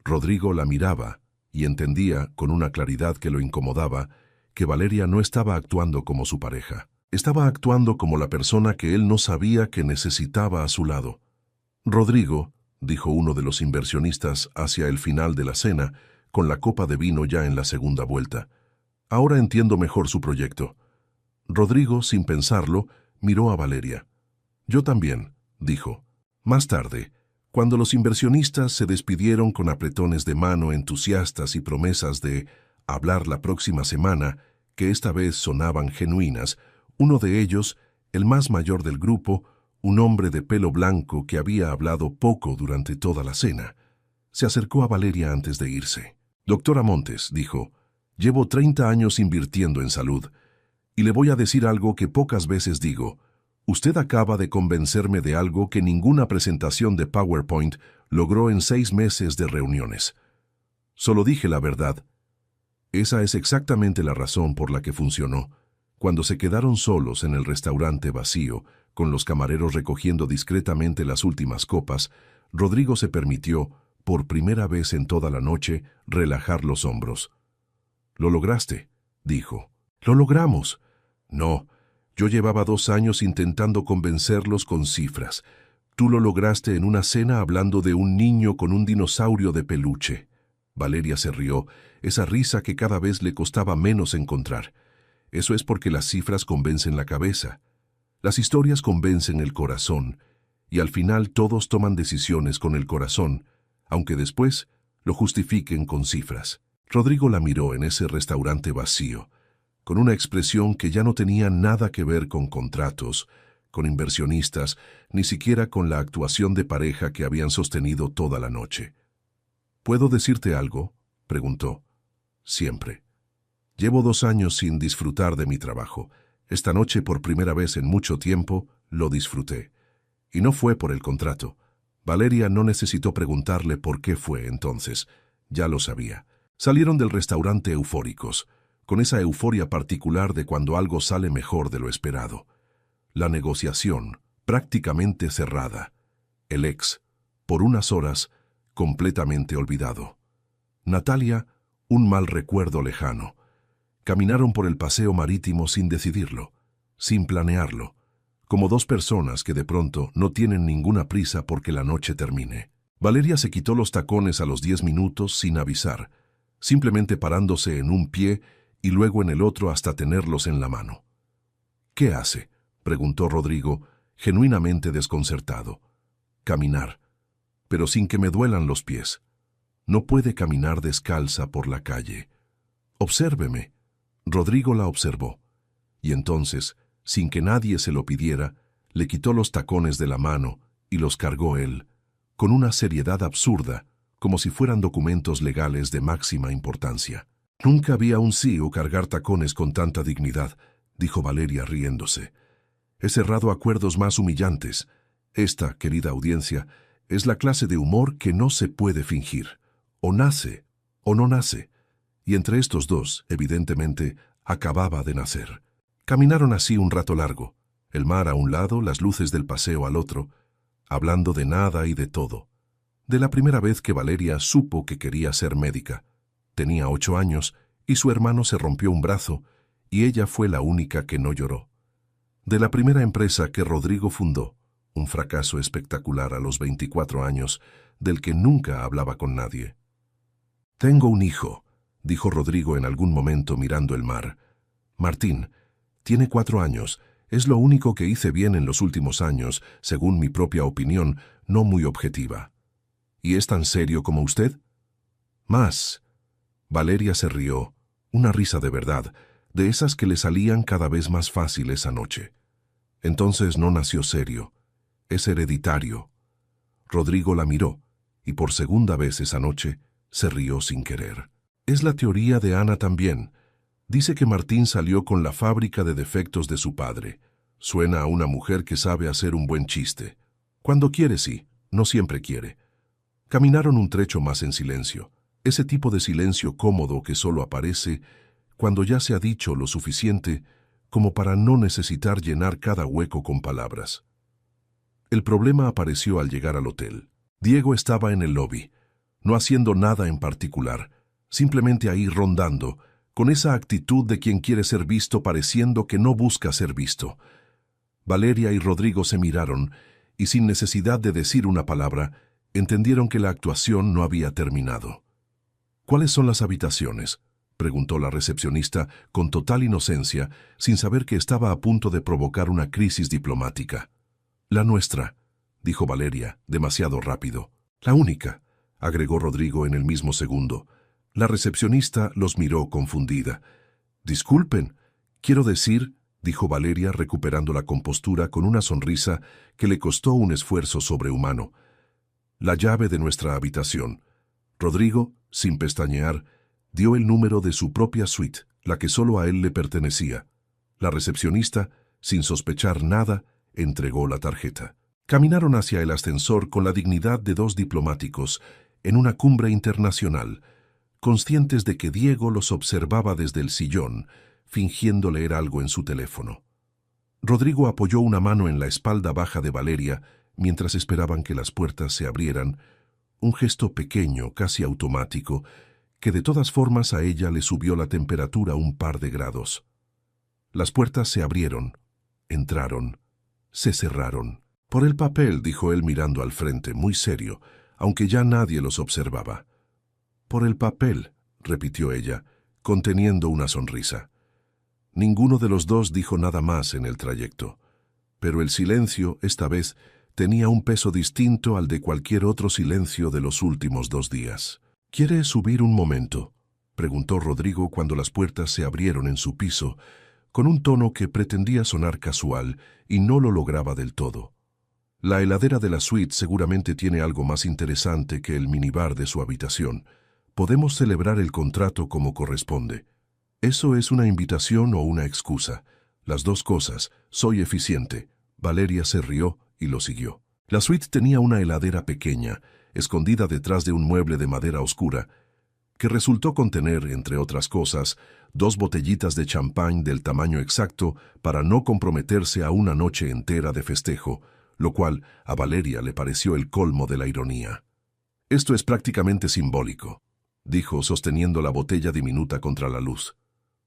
Rodrigo la miraba y entendía, con una claridad que lo incomodaba, que Valeria no estaba actuando como su pareja. Estaba actuando como la persona que él no sabía que necesitaba a su lado. «Rodrigo», dijo uno de los inversionistas hacia el final de la cena, con la copa de vino ya en la segunda vuelta, «ahora entiendo mejor su proyecto». Rodrigo, sin pensarlo, miró a Valeria. «Yo también», dijo. Más tarde, cuando los inversionistas se despidieron con apretones de mano entusiastas y promesas de hablar la próxima semana, que esta vez sonaban genuinas, uno de ellos, el más mayor del grupo, un hombre de pelo blanco que había hablado poco durante toda la cena, se acercó a Valeria antes de irse. «Doctora Montes», dijo, «llevo 30 años invirtiendo en salud, y le voy a decir algo que pocas veces digo. Usted acaba de convencerme de algo que ninguna presentación de PowerPoint logró en 6 meses de reuniones. Solo dije la verdad. Esa es exactamente la razón por la que funcionó». Cuando se quedaron solos en el restaurante vacío, con los camareros recogiendo discretamente las últimas copas, Rodrigo se permitió, por primera vez en toda la noche, relajar los hombros. «Lo lograste», dijo. «Lo logramos». «No, yo llevaba 2 años intentando convencerlos con cifras. Tú lo lograste en una cena hablando de un niño con un dinosaurio de peluche». Valeria se rió, esa risa que cada vez le costaba menos encontrar. «Eso es porque las cifras convencen la cabeza. Las historias convencen el corazón, y al final todos toman decisiones con el corazón, aunque después lo justifiquen con cifras». Rodrigo la miró en ese restaurante vacío, con una expresión que ya no tenía nada que ver con contratos, con inversionistas, ni siquiera con la actuación de pareja que habían sostenido toda la noche. «¿Puedo decirte algo?», preguntó. «Siempre. Llevo 2 años sin disfrutar de mi trabajo. Esta noche, por primera vez en mucho tiempo, lo disfruté. Y no fue por el contrato». Valeria no necesitó preguntarle por qué fue entonces. Ya lo sabía. Salieron del restaurante eufóricos, con esa euforia particular de cuando algo sale mejor de lo esperado. La negociación, prácticamente cerrada. El ex, por unas horas, completamente olvidado. Natalia, un mal recuerdo lejano. Caminaron por el paseo marítimo sin decidirlo, sin planearlo, como 2 personas que de pronto no tienen ninguna prisa porque la noche termine. Valeria se quitó los tacones a los 10 minutos sin avisar, simplemente parándose en un pie y luego en el otro hasta tenerlos en la mano. «¿Qué hace?», preguntó Rodrigo, genuinamente desconcertado. «Caminar, pero sin que me duelan los pies. No puede caminar descalza por la calle. Obsérveme». Rodrigo la observó, y entonces, sin que nadie se lo pidiera, le quitó los tacones de la mano y los cargó él, con una seriedad absurda, como si fueran documentos legales de máxima importancia. «Nunca vi a un CEO cargar tacones con tanta dignidad», dijo Valeria riéndose. «He cerrado acuerdos más humillantes. Esta, querida audiencia, es la clase de humor que no se puede fingir. O nace, o no nace». Y entre estos dos, evidentemente, acababa de nacer. Caminaron así un rato largo, el mar a un lado, las luces del paseo al otro, hablando de nada y de todo. De la primera vez que Valeria supo que quería ser médica. Tenía 8 años y su hermano se rompió un brazo y ella fue la única que no lloró. De la primera empresa que Rodrigo fundó, un fracaso espectacular a los 24 años, del que nunca hablaba con nadie. «Tengo un hijo», dijo Rodrigo en algún momento mirando el mar. «Martín, tiene 4 años Es lo único que hice bien en los últimos años, según mi propia opinión, no muy objetiva. ¿Y es tan serio como usted? Más. Valeria se rió, una risa de verdad, de esas que le salían cada vez más fácil esa noche. Entonces no nació serio. Es hereditario. Rodrigo la miró, y por segunda vez esa noche se rió sin querer. Es la teoría de Ana también. Dice que Martín salió con la fábrica de defectos de su padre. Suena a una mujer que sabe hacer un buen chiste. Cuando quiere, sí, no siempre quiere. Caminaron un trecho más en silencio, ese tipo de silencio cómodo que solo aparece cuando ya se ha dicho lo suficiente como para no necesitar llenar cada hueco con palabras. El problema apareció al llegar al hotel. Diego estaba en el lobby, no haciendo nada en particular, simplemente ahí rondando, con esa actitud de quien quiere ser visto pareciendo que no busca ser visto. Valeria y Rodrigo se miraron y sin necesidad de decir una palabra, entendieron que la actuación no había terminado. ¿Cuáles son las habitaciones?, preguntó la recepcionista con total inocencia, sin saber que estaba a punto de provocar una crisis diplomática. La nuestra, dijo Valeria, demasiado rápido. La única, agregó Rodrigo en el mismo segundo. La recepcionista los miró confundida. Disculpen, quiero decir, dijo Valeria recuperando la compostura con una sonrisa que le costó un esfuerzo sobrehumano. La llave de nuestra habitación. Rodrigo, sin pestañear, dio el número de su propia suite, la que solo a él le pertenecía. La recepcionista, sin sospechar nada, entregó la tarjeta. Caminaron hacia el ascensor con la dignidad de dos diplomáticos en una cumbre internacional, conscientes de que Diego los observaba desde el sillón, fingiendo leer algo en su teléfono. Rodrigo apoyó una mano en la espalda baja de Valeria mientras esperaban que las puertas se abrieran, un gesto pequeño, casi automático, que de todas formas a ella le subió la temperatura un par de grados. Las puertas se abrieron, entraron, se cerraron. Por el papel, dijo él mirando al frente, muy serio, aunque ya nadie los observaba. Por el papel, repitió ella, conteniendo una sonrisa. Ninguno de los dos dijo nada más en el trayecto, pero el silencio, esta vez, tenía un peso distinto al de cualquier otro silencio de los últimos 2 días. —¿Quiere subir un momento? —preguntó Rodrigo cuando las puertas se abrieron en su piso, con un tono que pretendía sonar casual y no lo lograba del todo. La heladera de la suite seguramente tiene algo más interesante que el minibar de su habitación. Podemos celebrar el contrato como corresponde. ¿Eso es una invitación o una excusa? Las dos cosas. Soy eficiente. Valeria se rió y lo siguió. La suite tenía una heladera pequeña, escondida detrás de un mueble de madera oscura, que resultó contener, entre otras cosas, 2 botellitas de champán del tamaño exacto para no comprometerse a una noche entera de festejo, lo cual a Valeria le pareció el colmo de la ironía. «Esto es prácticamente simbólico», dijo sosteniendo la botella diminuta contra la luz.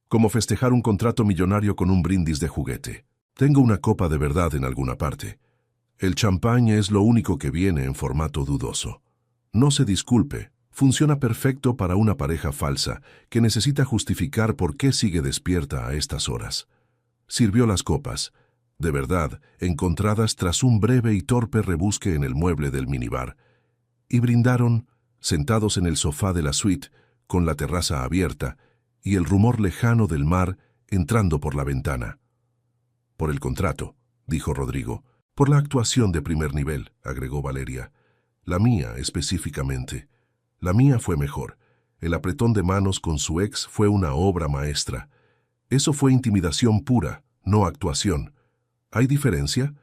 «Como festejar un contrato millonario con un brindis de juguete. Tengo una copa de verdad en alguna parte. El champán es lo único que viene en formato dudoso. No se disculpe, funciona perfecto para una pareja falsa que necesita justificar por qué sigue despierta a estas horas». Sirvió las copas, de verdad, encontradas tras un breve y torpe rebusque en el mueble del minibar, y brindaron, sentados en el sofá de la suite, con la terraza abierta y el rumor lejano del mar entrando por la ventana. «Por el contrato», dijo Rodrigo. «Por la actuación de primer nivel», agregó Valeria. «La mía, específicamente. La mía fue mejor. El apretón de manos con su ex fue una obra maestra. Eso fue intimidación pura, no actuación. ¿Hay diferencia?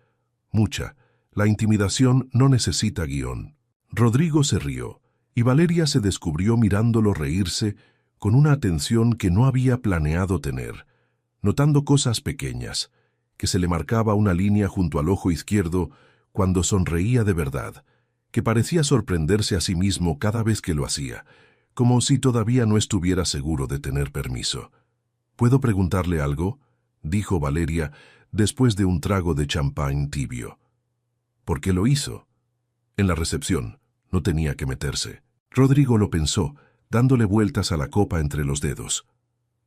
Mucha. La intimidación no necesita guión». Rodrigo se rió, y Valeria se descubrió mirándolo reírse con una atención que no había planeado tener, notando cosas pequeñas, que se le marcaba una línea junto al ojo izquierdo cuando sonreía de verdad, que parecía sorprenderse a sí mismo cada vez que lo hacía, como si todavía no estuviera seguro de tener permiso. «¿Puedo preguntarle algo?», dijo Valeria después de un trago de champán tibio. «¿Por qué lo hizo?». «En la recepción. No tenía que meterse». Rodrigo lo pensó, dándole vueltas a la copa entre los dedos.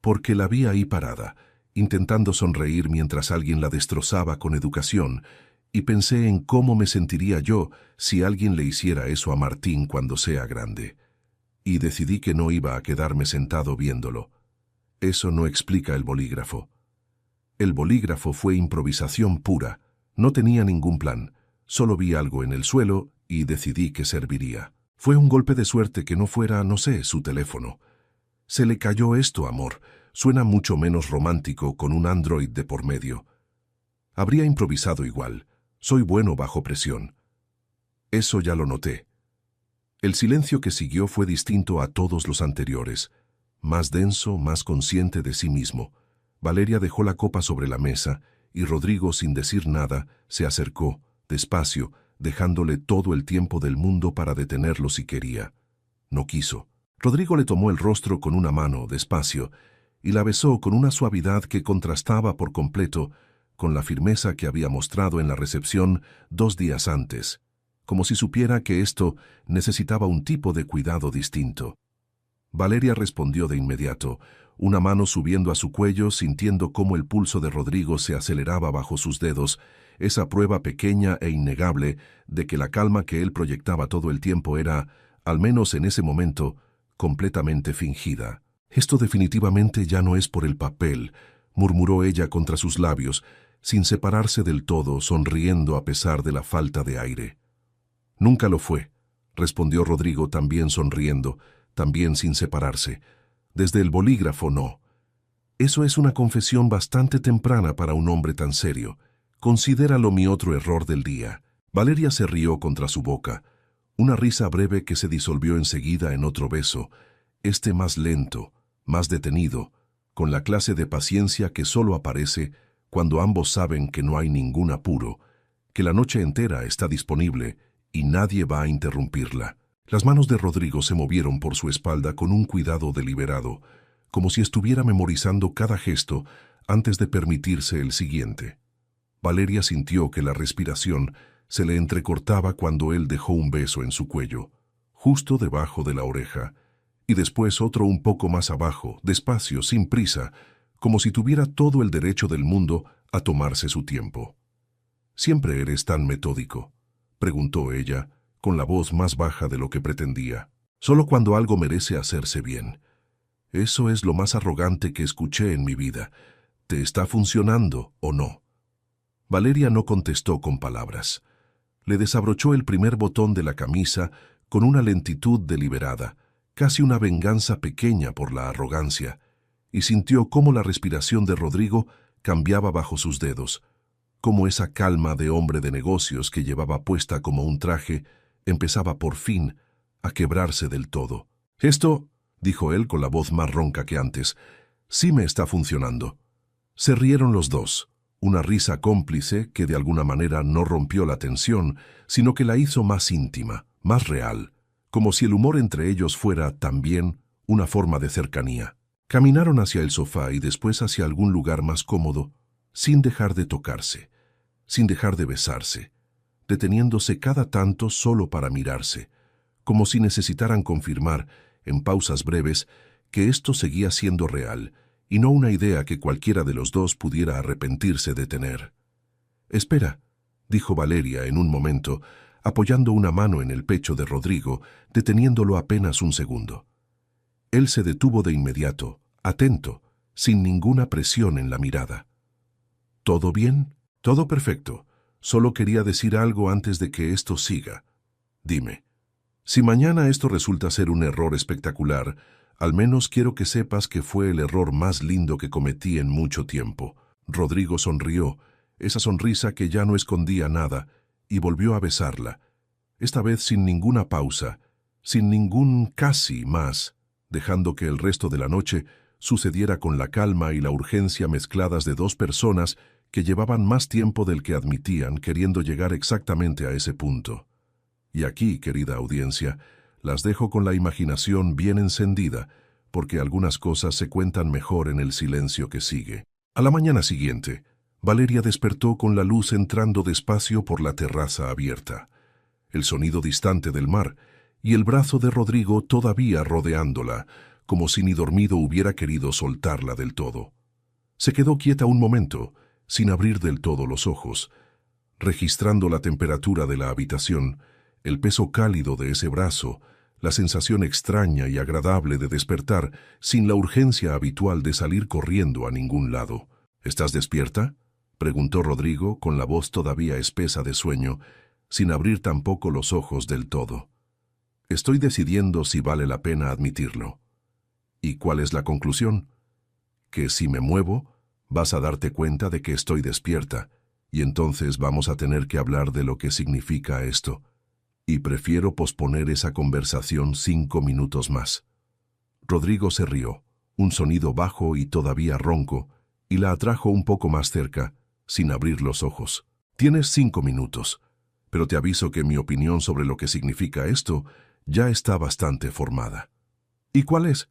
«Porque la vi ahí parada, intentando sonreír mientras alguien la destrozaba con educación, y pensé en cómo me sentiría yo si alguien le hiciera eso a Martín cuando sea grande. Y decidí que no iba a quedarme sentado viéndolo. Eso no explica el bolígrafo. El bolígrafo fue improvisación pura. No tenía ningún plan. Solo vi algo en el suelo y decidí que serviría. Fue un golpe de suerte que no fuera, no sé, su teléfono. Se le cayó esto, amor. Suena mucho menos romántico con un Android de por medio. Habría improvisado igual. Soy bueno bajo presión. Eso ya lo noté. El silencio que siguió fue distinto a todos los anteriores. Más denso, más consciente de sí mismo. Valeria dejó la copa sobre la mesa y Rodrigo, sin decir nada, se acercó, despacio, dejándole todo el tiempo del mundo para detenerlo si quería. No quiso. Rodrigo le tomó el rostro con una mano, despacio, y la besó con una suavidad que contrastaba por completo con la firmeza que había mostrado en la recepción 2 días antes, como si supiera que esto necesitaba un tipo de cuidado distinto. Valeria respondió de inmediato, una mano subiendo a su cuello, sintiendo cómo el pulso de Rodrigo se aceleraba bajo sus dedos, esa prueba pequeña e innegable de que la calma que él proyectaba todo el tiempo era, al menos en ese momento, completamente fingida. «Esto definitivamente ya no es por el papel», murmuró ella contra sus labios, sin separarse del todo, sonriendo a pesar de la falta de aire. «Nunca lo fue», respondió Rodrigo también sonriendo, también sin separarse. «Desde el bolígrafo no». «Eso es una confesión bastante temprana para un hombre tan serio. Considéralo mi otro error del día». Valeria se rió contra su boca, una risa breve que se disolvió enseguida en otro beso, este más lento, más detenido, con la clase de paciencia que solo aparece cuando ambos saben que no hay ningún apuro, que la noche entera está disponible y nadie va a interrumpirla. Las manos de Rodrigo se movieron por su espalda con un cuidado deliberado, como si estuviera memorizando cada gesto antes de permitirse el siguiente. Valeria sintió que la respiración se le entrecortaba cuando él dejó un beso en su cuello, justo debajo de la oreja, y después otro un poco más abajo, despacio, sin prisa, como si tuviera todo el derecho del mundo a tomarse su tiempo. «¿Siempre eres tan metódico?», preguntó ella, con la voz más baja de lo que pretendía. «Solo cuando algo merece hacerse bien. Eso es lo más arrogante que escuché en mi vida. ¿Te está funcionando o no?». Valeria no contestó con palabras. Le desabrochó el primer botón de la camisa con una lentitud deliberada, casi una venganza pequeña por la arrogancia, y sintió cómo la respiración de Rodrigo cambiaba bajo sus dedos, cómo esa calma de hombre de negocios que llevaba puesta como un traje empezaba por fin a quebrarse del todo. «Esto», dijo él con la voz más ronca que antes, «sí me está funcionando». Se rieron los dos, una risa cómplice que de alguna manera no rompió la tensión, sino que la hizo más íntima, más real, como si el humor entre ellos fuera también una forma de cercanía. Caminaron hacia el sofá y después hacia algún lugar más cómodo, sin dejar de tocarse, sin dejar de besarse, deteniéndose cada tanto solo para mirarse, como si necesitaran confirmar, en pausas breves, que esto seguía siendo real y no una idea que cualquiera de los dos pudiera arrepentirse de tener. «Espera», dijo Valeria en un momento, apoyando una mano en el pecho de Rodrigo, deteniéndolo apenas un segundo. Él se detuvo de inmediato, atento, sin ninguna presión en la mirada. «¿Todo bien?» «Todo perfecto. Solo quería decir algo antes de que esto siga. Dime, si mañana esto resulta ser un error espectacular, al menos quiero que sepas que fue el error más lindo que cometí en mucho tiempo». Rodrigo sonrió, esa sonrisa que ya no escondía nada, y volvió a besarla, esta vez sin ninguna pausa, sin ningún casi más, dejando que el resto de la noche sucediera con la calma y la urgencia mezcladas de dos personas que llevaban más tiempo del que admitían queriendo llegar exactamente a ese punto. Y aquí, querida audiencia, las dejo con la imaginación bien encendida, porque algunas cosas se cuentan mejor en el silencio que sigue. A la mañana siguiente, Valeria despertó con la luz entrando despacio por la terraza abierta, el sonido distante del mar y el brazo de Rodrigo todavía rodeándola, como si ni dormido hubiera querido soltarla del todo. Se quedó quieta un momento, sin abrir del todo los ojos, registrando la temperatura de la habitación, el peso cálido de ese brazo, la sensación extraña y agradable de despertar sin la urgencia habitual de salir corriendo a ningún lado. ¿Estás despierta?, preguntó Rodrigo con la voz todavía espesa de sueño, sin abrir tampoco los ojos del todo. Estoy decidiendo si vale la pena admitirlo. ¿Y cuál es la conclusión? Que si me muevo, vas a darte cuenta de que estoy despierta, y entonces vamos a tener que hablar de lo que significa esto. Y prefiero posponer esa conversación 5 minutos más. Rodrigo se rió, un sonido bajo y todavía ronco, y la atrajo un poco más cerca, sin abrir los ojos. Tienes 5 minutos, pero te aviso que mi opinión sobre lo que significa esto ya está bastante formada. ¿Y cuál es?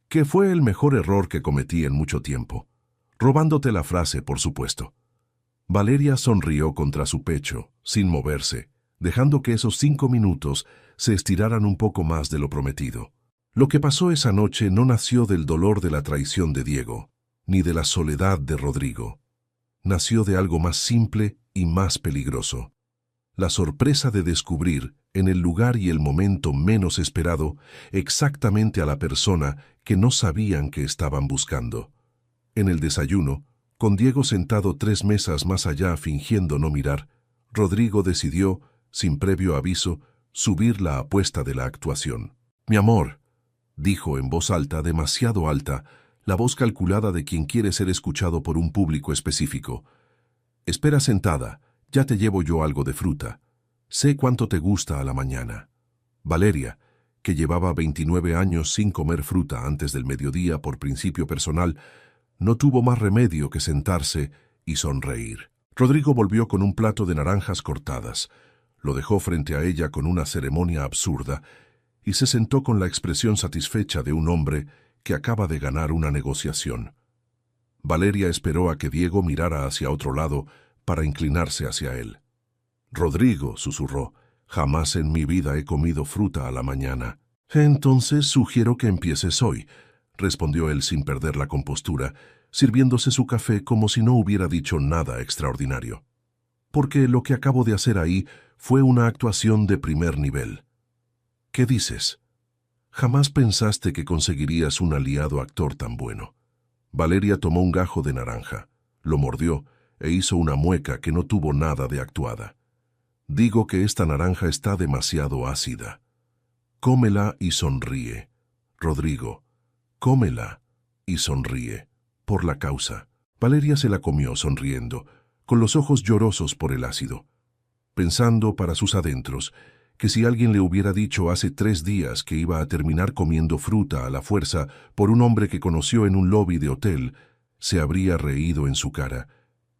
Que fue el mejor error que cometí en mucho tiempo. Robándote la frase, por supuesto. Valeria sonrió contra su pecho, sin moverse, dejando que esos 5 minutos se estiraran un poco más de lo prometido. Lo que pasó esa noche no nació del dolor de la traición de Diego, ni de la soledad de Rodrigo. Nació de algo más simple y más peligroso. La sorpresa de descubrir, en el lugar y el momento menos esperado, exactamente a la persona que no sabían que estaban buscando. En el desayuno, con Diego sentado 3 mesas más allá fingiendo no mirar, Rodrigo decidió, sin previo aviso, subir la apuesta de la actuación. «Mi amor», dijo en voz alta, demasiado alta, la voz calculada de quien quiere ser escuchado por un público específico. «Espera sentada, ya te llevo yo algo de fruta. Sé cuánto te gusta a la mañana». Valeria, que llevaba 29 años sin comer fruta antes del mediodía por principio personal, no tuvo más remedio que sentarse y sonreír. Rodrigo volvió con un plato de naranjas cortadas, lo dejó frente a ella con una ceremonia absurda y se sentó con la expresión satisfecha de un hombre que acaba de ganar una negociación. Valeria esperó a que Diego mirara hacia otro lado para inclinarse hacia él. «Rodrigo», susurró, «jamás en mi vida he comido fruta a la mañana». «Entonces sugiero que empieces hoy», respondió él sin perder la compostura, sirviéndose su café como si no hubiera dicho nada extraordinario. «Porque lo que acabo de hacer ahí fue una actuación de primer nivel». «¿Qué dices? Jamás pensaste que conseguirías un aliado actor tan bueno». Valeria tomó un gajo de naranja, lo mordió e hizo una mueca que no tuvo nada de actuada. «Digo que esta naranja está demasiado ácida». «Cómela y sonríe, Rodrigo. Cómela y sonríe, por la causa». Valeria se la comió sonriendo, con los ojos llorosos por el ácido, pensando para sus adentros que si alguien le hubiera dicho hace 3 días que iba a terminar comiendo fruta a la fuerza por un hombre que conoció en un lobby de hotel, se habría reído en su cara.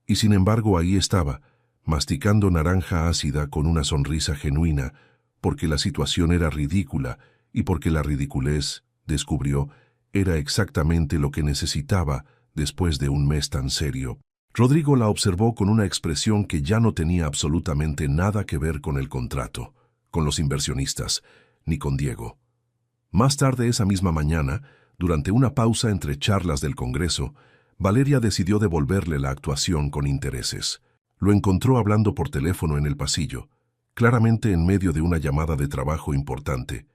Y sin embargo ahí estaba, masticando naranja ácida con una sonrisa genuina, porque la situación era ridícula y porque la ridiculez, descubrió, era exactamente lo que necesitaba después de un mes tan serio. Rodrigo la observó con una expresión que ya no tenía absolutamente nada que ver con el contrato, con los inversionistas, ni con Diego. Más tarde esa misma mañana, durante una pausa entre charlas del Congreso, Valeria decidió devolverle la actuación con intereses. Lo encontró hablando por teléfono en el pasillo, claramente en medio de una llamada de trabajo importante,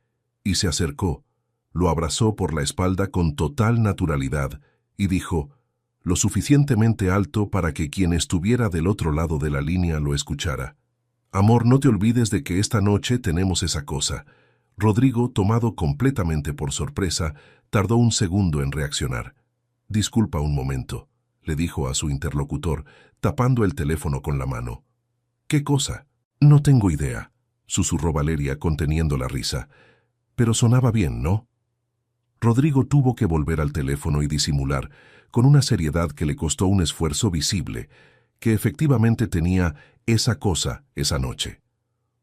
y se acercó, lo abrazó por la espalda con total naturalidad y dijo, lo suficientemente alto para que quien estuviera del otro lado de la línea lo escuchara: «Amor, no te olvides de que esta noche tenemos esa cosa». Rodrigo, tomado completamente por sorpresa, tardó un segundo en reaccionar. «Disculpa un momento», le dijo a su interlocutor, tapando el teléfono con la mano. «¿Qué cosa?» «No tengo idea», susurró Valeria conteniendo la risa. «Pero sonaba bien, ¿no?» Rodrigo tuvo que volver al teléfono y disimular, con una seriedad que le costó un esfuerzo visible, que efectivamente tenía esa cosa esa noche.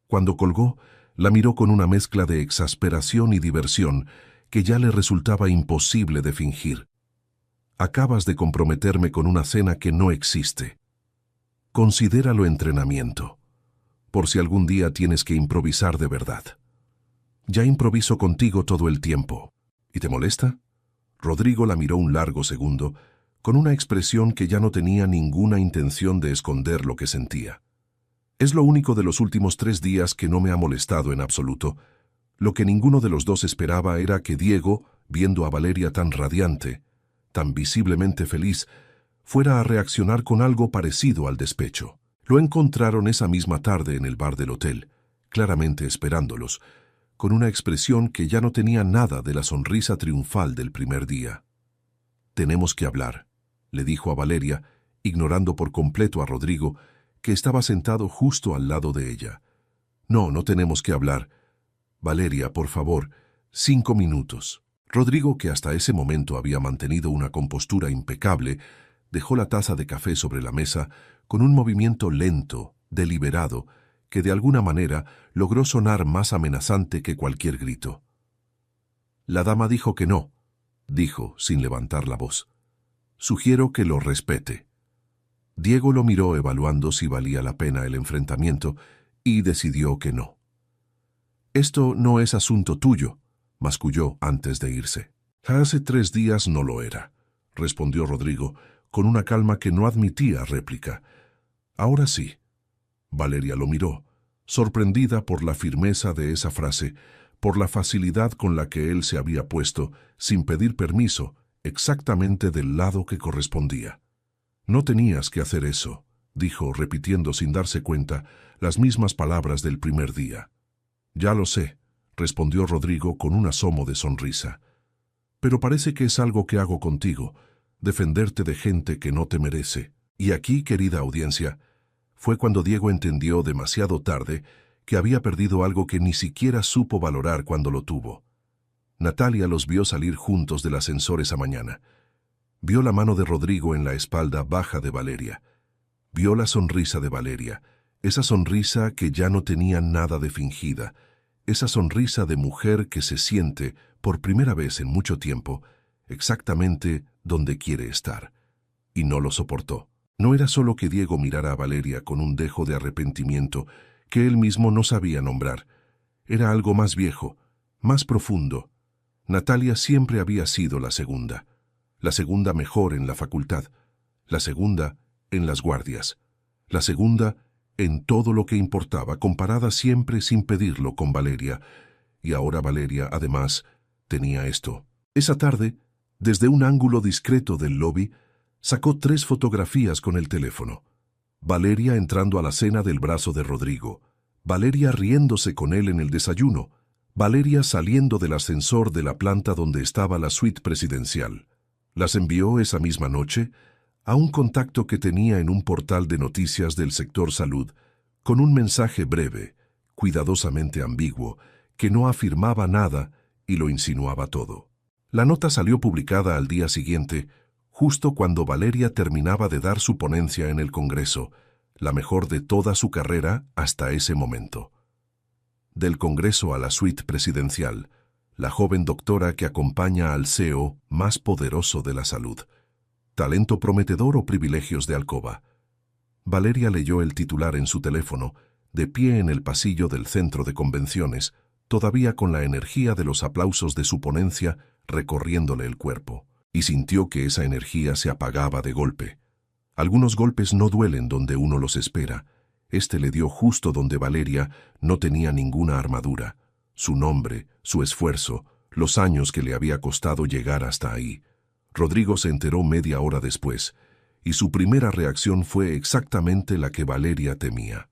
Cuando colgó, la miró con una mezcla de exasperación y diversión que ya le resultaba imposible de fingir. «Acabas de comprometerme con una cena que no existe. Considéralo entrenamiento, por si algún día tienes que improvisar de verdad». «Ya improviso contigo todo el tiempo. ¿Y te molesta?» Rodrigo la miró un largo segundo, con una expresión que ya no tenía ninguna intención de esconder lo que sentía. Es lo único de los últimos 3 días que no me ha molestado en absoluto. Lo que ninguno de los dos esperaba era que Diego, viendo a Valeria tan radiante, tan visiblemente feliz, fuera a reaccionar con algo parecido al despecho. Lo encontraron esa misma tarde en el bar del hotel, claramente esperándolos, con una expresión que ya no tenía nada de la sonrisa triunfal del primer día. «Tenemos que hablar», le dijo a Valeria, ignorando por completo a Rodrigo, que estaba sentado justo al lado de ella. «No tenemos que hablar. Valeria, por favor, 5 minutos». Rodrigo, que hasta ese momento había mantenido una compostura impecable, dejó la taza de café sobre la mesa con un movimiento lento, deliberado, que de alguna manera logró sonar más amenazante que cualquier grito. «La dama dijo que no», dijo, sin levantar la voz. «Sugiero que lo respete». Diego lo miró evaluando si valía la pena el enfrentamiento y decidió que no. «Esto no es asunto tuyo», masculló antes de irse. «Hace 3 días no lo era», respondió Rodrigo, con una calma que no admitía réplica. «Ahora sí». Valeria lo miró, sorprendida por la firmeza de esa frase, por la facilidad con la que él se había puesto, sin pedir permiso, exactamente del lado que correspondía. «No tenías que hacer eso», dijo, repitiendo sin darse cuenta las mismas palabras del primer día. «Ya lo sé», respondió Rodrigo con un asomo de sonrisa. «Pero parece que es algo que hago contigo, defenderte de gente que no te merece». Y aquí, querida audiencia, fue cuando Diego entendió demasiado tarde que había perdido algo que ni siquiera supo valorar cuando lo tuvo. Natalia los vio salir juntos del ascensor esa mañana. Vio la mano de Rodrigo en la espalda baja de Valeria. Vio la sonrisa de Valeria, esa sonrisa que ya no tenía nada de fingida, esa sonrisa de mujer que se siente, por primera vez en mucho tiempo, exactamente donde quiere estar. Y no lo soportó. No era solo que Diego mirara a Valeria con un dejo de arrepentimiento que él mismo no sabía nombrar. Era algo más viejo, más profundo. Natalia siempre había sido la segunda mejor en la facultad, la segunda en las guardias, la segunda en todo lo que importaba, comparada siempre sin pedirlo con Valeria. Y ahora Valeria, además, tenía esto. Esa tarde, desde un ángulo discreto del lobby, sacó 3 fotografías con el teléfono. Valeria entrando a la cena del brazo de Rodrigo, Valeria riéndose con él en el desayuno, Valeria saliendo del ascensor de la planta donde estaba la suite presidencial. Las envió esa misma noche a un contacto que tenía en un portal de noticias del sector salud, con un mensaje breve, cuidadosamente ambiguo, que no afirmaba nada y lo insinuaba todo. La nota salió publicada al día siguiente, justo cuando Valeria terminaba de dar su ponencia en el Congreso, la mejor de toda su carrera hasta ese momento. Del Congreso a la suite presidencial, la joven doctora que acompaña al CEO más poderoso de la salud. ¿Talento prometedor o privilegios de alcoba? Valeria leyó el titular en su teléfono, de pie en el pasillo del centro de convenciones, todavía con la energía de los aplausos de su ponencia recorriéndole el cuerpo, y sintió que esa energía se apagaba de golpe. Algunos golpes no duelen donde uno los espera. Este le dio justo donde Valeria no tenía ninguna armadura. Su nombre, su esfuerzo, los años que le había costado llegar hasta ahí. Rodrigo se enteró media hora después, y su primera reacción fue exactamente la que Valeria temía.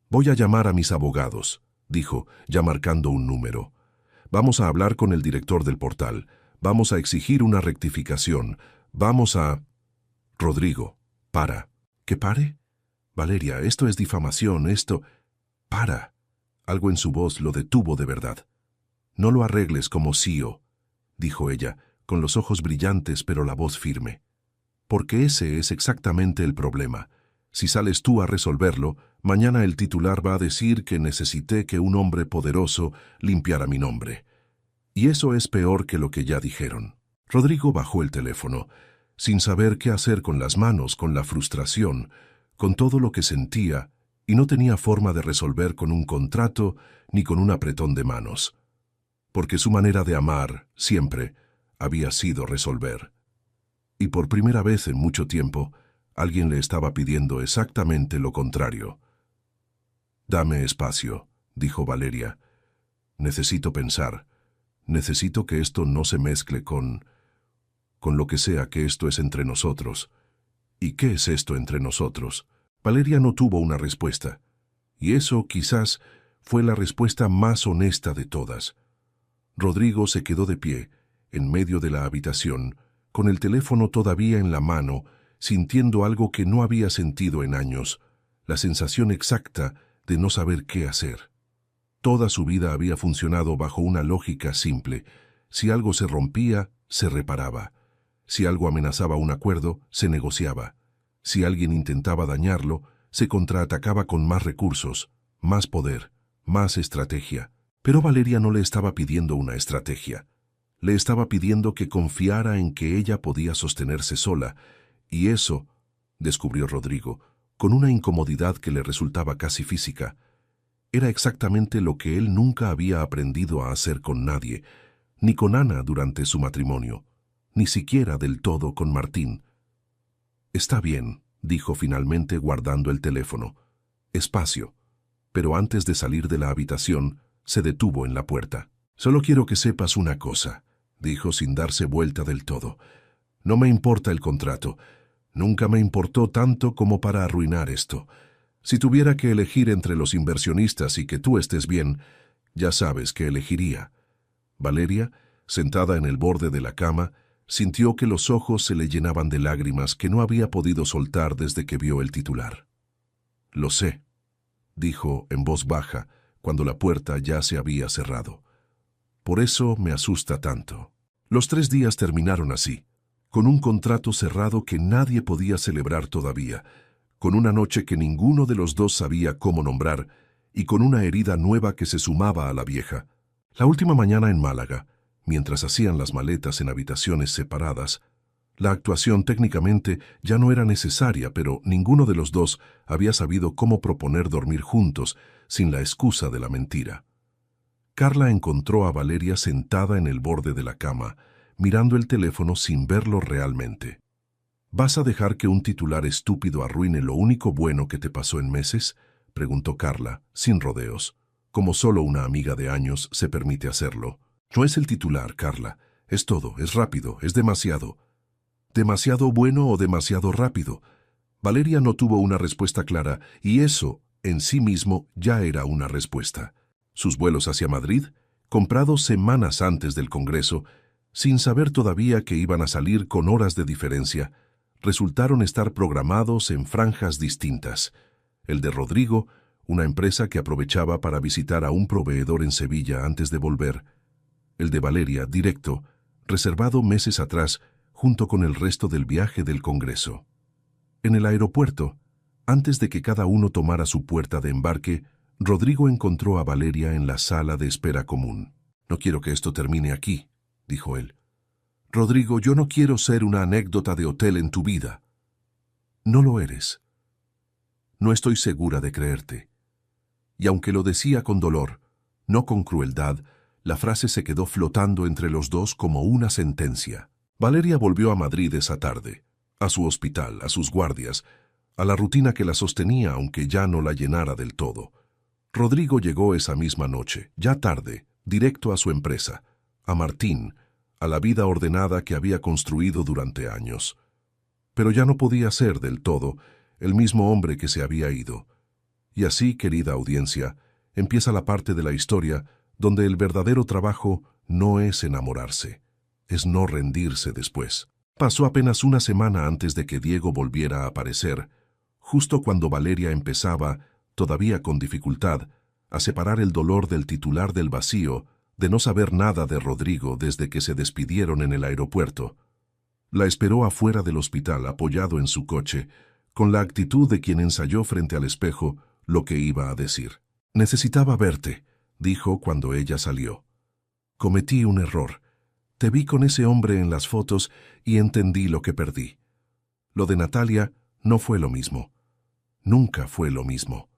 «Voy a llamar a mis abogados», dijo, ya marcando un número. «Vamos a hablar con el director del portal. Vamos a exigir una rectificación. Vamos a...» «Rodrigo, para». «¿Que pare? Valeria, esto es difamación, esto...» «Para». Algo en su voz lo detuvo de verdad. «No lo arregles como CEO», dijo ella, con los ojos brillantes pero la voz firme. «Porque ese es exactamente el problema. Si sales tú a resolverlo, mañana el titular va a decir que necesité que un hombre poderoso limpiara mi nombre. Y eso es peor que lo que ya dijeron». Rodrigo bajó el teléfono, sin saber qué hacer con las manos, con la frustración, con todo lo que sentía, y no tenía forma de resolver con un contrato ni con un apretón de manos. Porque su manera de amar, siempre, había sido resolver. Y por primera vez en mucho tiempo, alguien le estaba pidiendo exactamente lo contrario. «Dame espacio», dijo Valeria. «Necesito pensar. Necesito que esto no se mezcle con lo que sea que esto es entre nosotros». «¿Y qué es esto entre nosotros?». Valeria no tuvo una respuesta. Y eso, quizás, fue la respuesta más honesta de todas. Rodrigo se quedó de pie, en medio de la habitación, con el teléfono todavía en la mano, sintiendo algo que no había sentido en años, la sensación exacta de no saber qué hacer. Toda su vida había funcionado bajo una lógica simple. Si algo se rompía, se reparaba. Si algo amenazaba un acuerdo, se negociaba. Si alguien intentaba dañarlo, se contraatacaba con más recursos, más poder, más estrategia. Pero Valeria no le estaba pidiendo una estrategia. Le estaba pidiendo que confiara en que ella podía sostenerse sola, y eso, descubrió Rodrigo, con una incomodidad que le resultaba casi física, era exactamente lo que él nunca había aprendido a hacer con nadie, ni con Ana durante su matrimonio, ni siquiera del todo con Martín. «Está bien», dijo finalmente guardando el teléfono. «Espacio». Pero antes de salir de la habitación, se detuvo en la puerta. «Solo quiero que sepas una cosa», dijo sin darse vuelta del todo. «No me importa el contrato. Nunca me importó tanto como para arruinar esto. Si tuviera que elegir entre los inversionistas y que tú estés bien, ya sabes que elegiría». Valeria, sentada en el borde de la cama, sintió que los ojos se le llenaban de lágrimas que no había podido soltar desde que vio el titular. «Lo sé», dijo en voz baja, cuando la puerta ya se había cerrado. «Por eso me asusta tanto». Los 3 días terminaron así, con un contrato cerrado que nadie podía celebrar todavía, con una noche que ninguno de los dos sabía cómo nombrar y con una herida nueva que se sumaba a la vieja. La última mañana en Málaga, mientras hacían las maletas en habitaciones separadas, la actuación técnicamente ya no era necesaria, pero ninguno de los dos había sabido cómo proponer dormir juntos sin la excusa de la mentira. Carla encontró a Valeria sentada en el borde de la cama, mirando el teléfono sin verlo realmente. «¿Vas a dejar que un titular estúpido arruine lo único bueno que te pasó en meses?», preguntó Carla, sin rodeos, como solo una amiga de años se permite hacerlo. «No es el titular, Carla. Es todo, es rápido, es demasiado». ¿Demasiado bueno o demasiado rápido? Valeria no tuvo una respuesta clara, y eso, en sí mismo, ya era una respuesta. Sus vuelos hacia Madrid, comprados semanas antes del Congreso, sin saber todavía que iban a salir con horas de diferencia, resultaron estar programados en franjas distintas. El de Rodrigo, una empresa que aprovechaba para visitar a un proveedor en Sevilla antes de volver. El de Valeria, directo, reservado meses atrás, junto con el resto del viaje del Congreso. En el aeropuerto, antes de que cada uno tomara su puerta de embarque, Rodrigo encontró a Valeria en la sala de espera común. «No quiero que esto termine aquí», dijo él. «Rodrigo, yo no quiero ser una anécdota de hotel en tu vida». «No lo eres. No estoy segura de creerte». Y aunque lo decía con dolor, no con crueldad, la frase se quedó flotando entre los dos como una sentencia. Valeria volvió a Madrid esa tarde, a su hospital, a sus guardias, a la rutina que la sostenía aunque ya no la llenara del todo. Rodrigo llegó esa misma noche, ya tarde, directo a su empresa, a Martín, a la vida ordenada que había construido durante años. Pero ya no podía ser del todo el mismo hombre que se había ido. Y así, querida audiencia, empieza la parte de la historia donde el verdadero trabajo no es enamorarse, es no rendirse después. Pasó apenas una semana antes de que Diego volviera a aparecer, justo cuando Valeria empezaba, todavía con dificultad, a separar el dolor del titular del vacío, de no saber nada de Rodrigo desde que se despidieron en el aeropuerto. La esperó afuera del hospital apoyado en su coche, con la actitud de quien ensayó frente al espejo lo que iba a decir. «Necesitaba verte», dijo cuando ella salió. «Cometí un error. Te vi con ese hombre en las fotos y entendí lo que perdí. Lo de Natalia no fue lo mismo. Nunca fue lo mismo».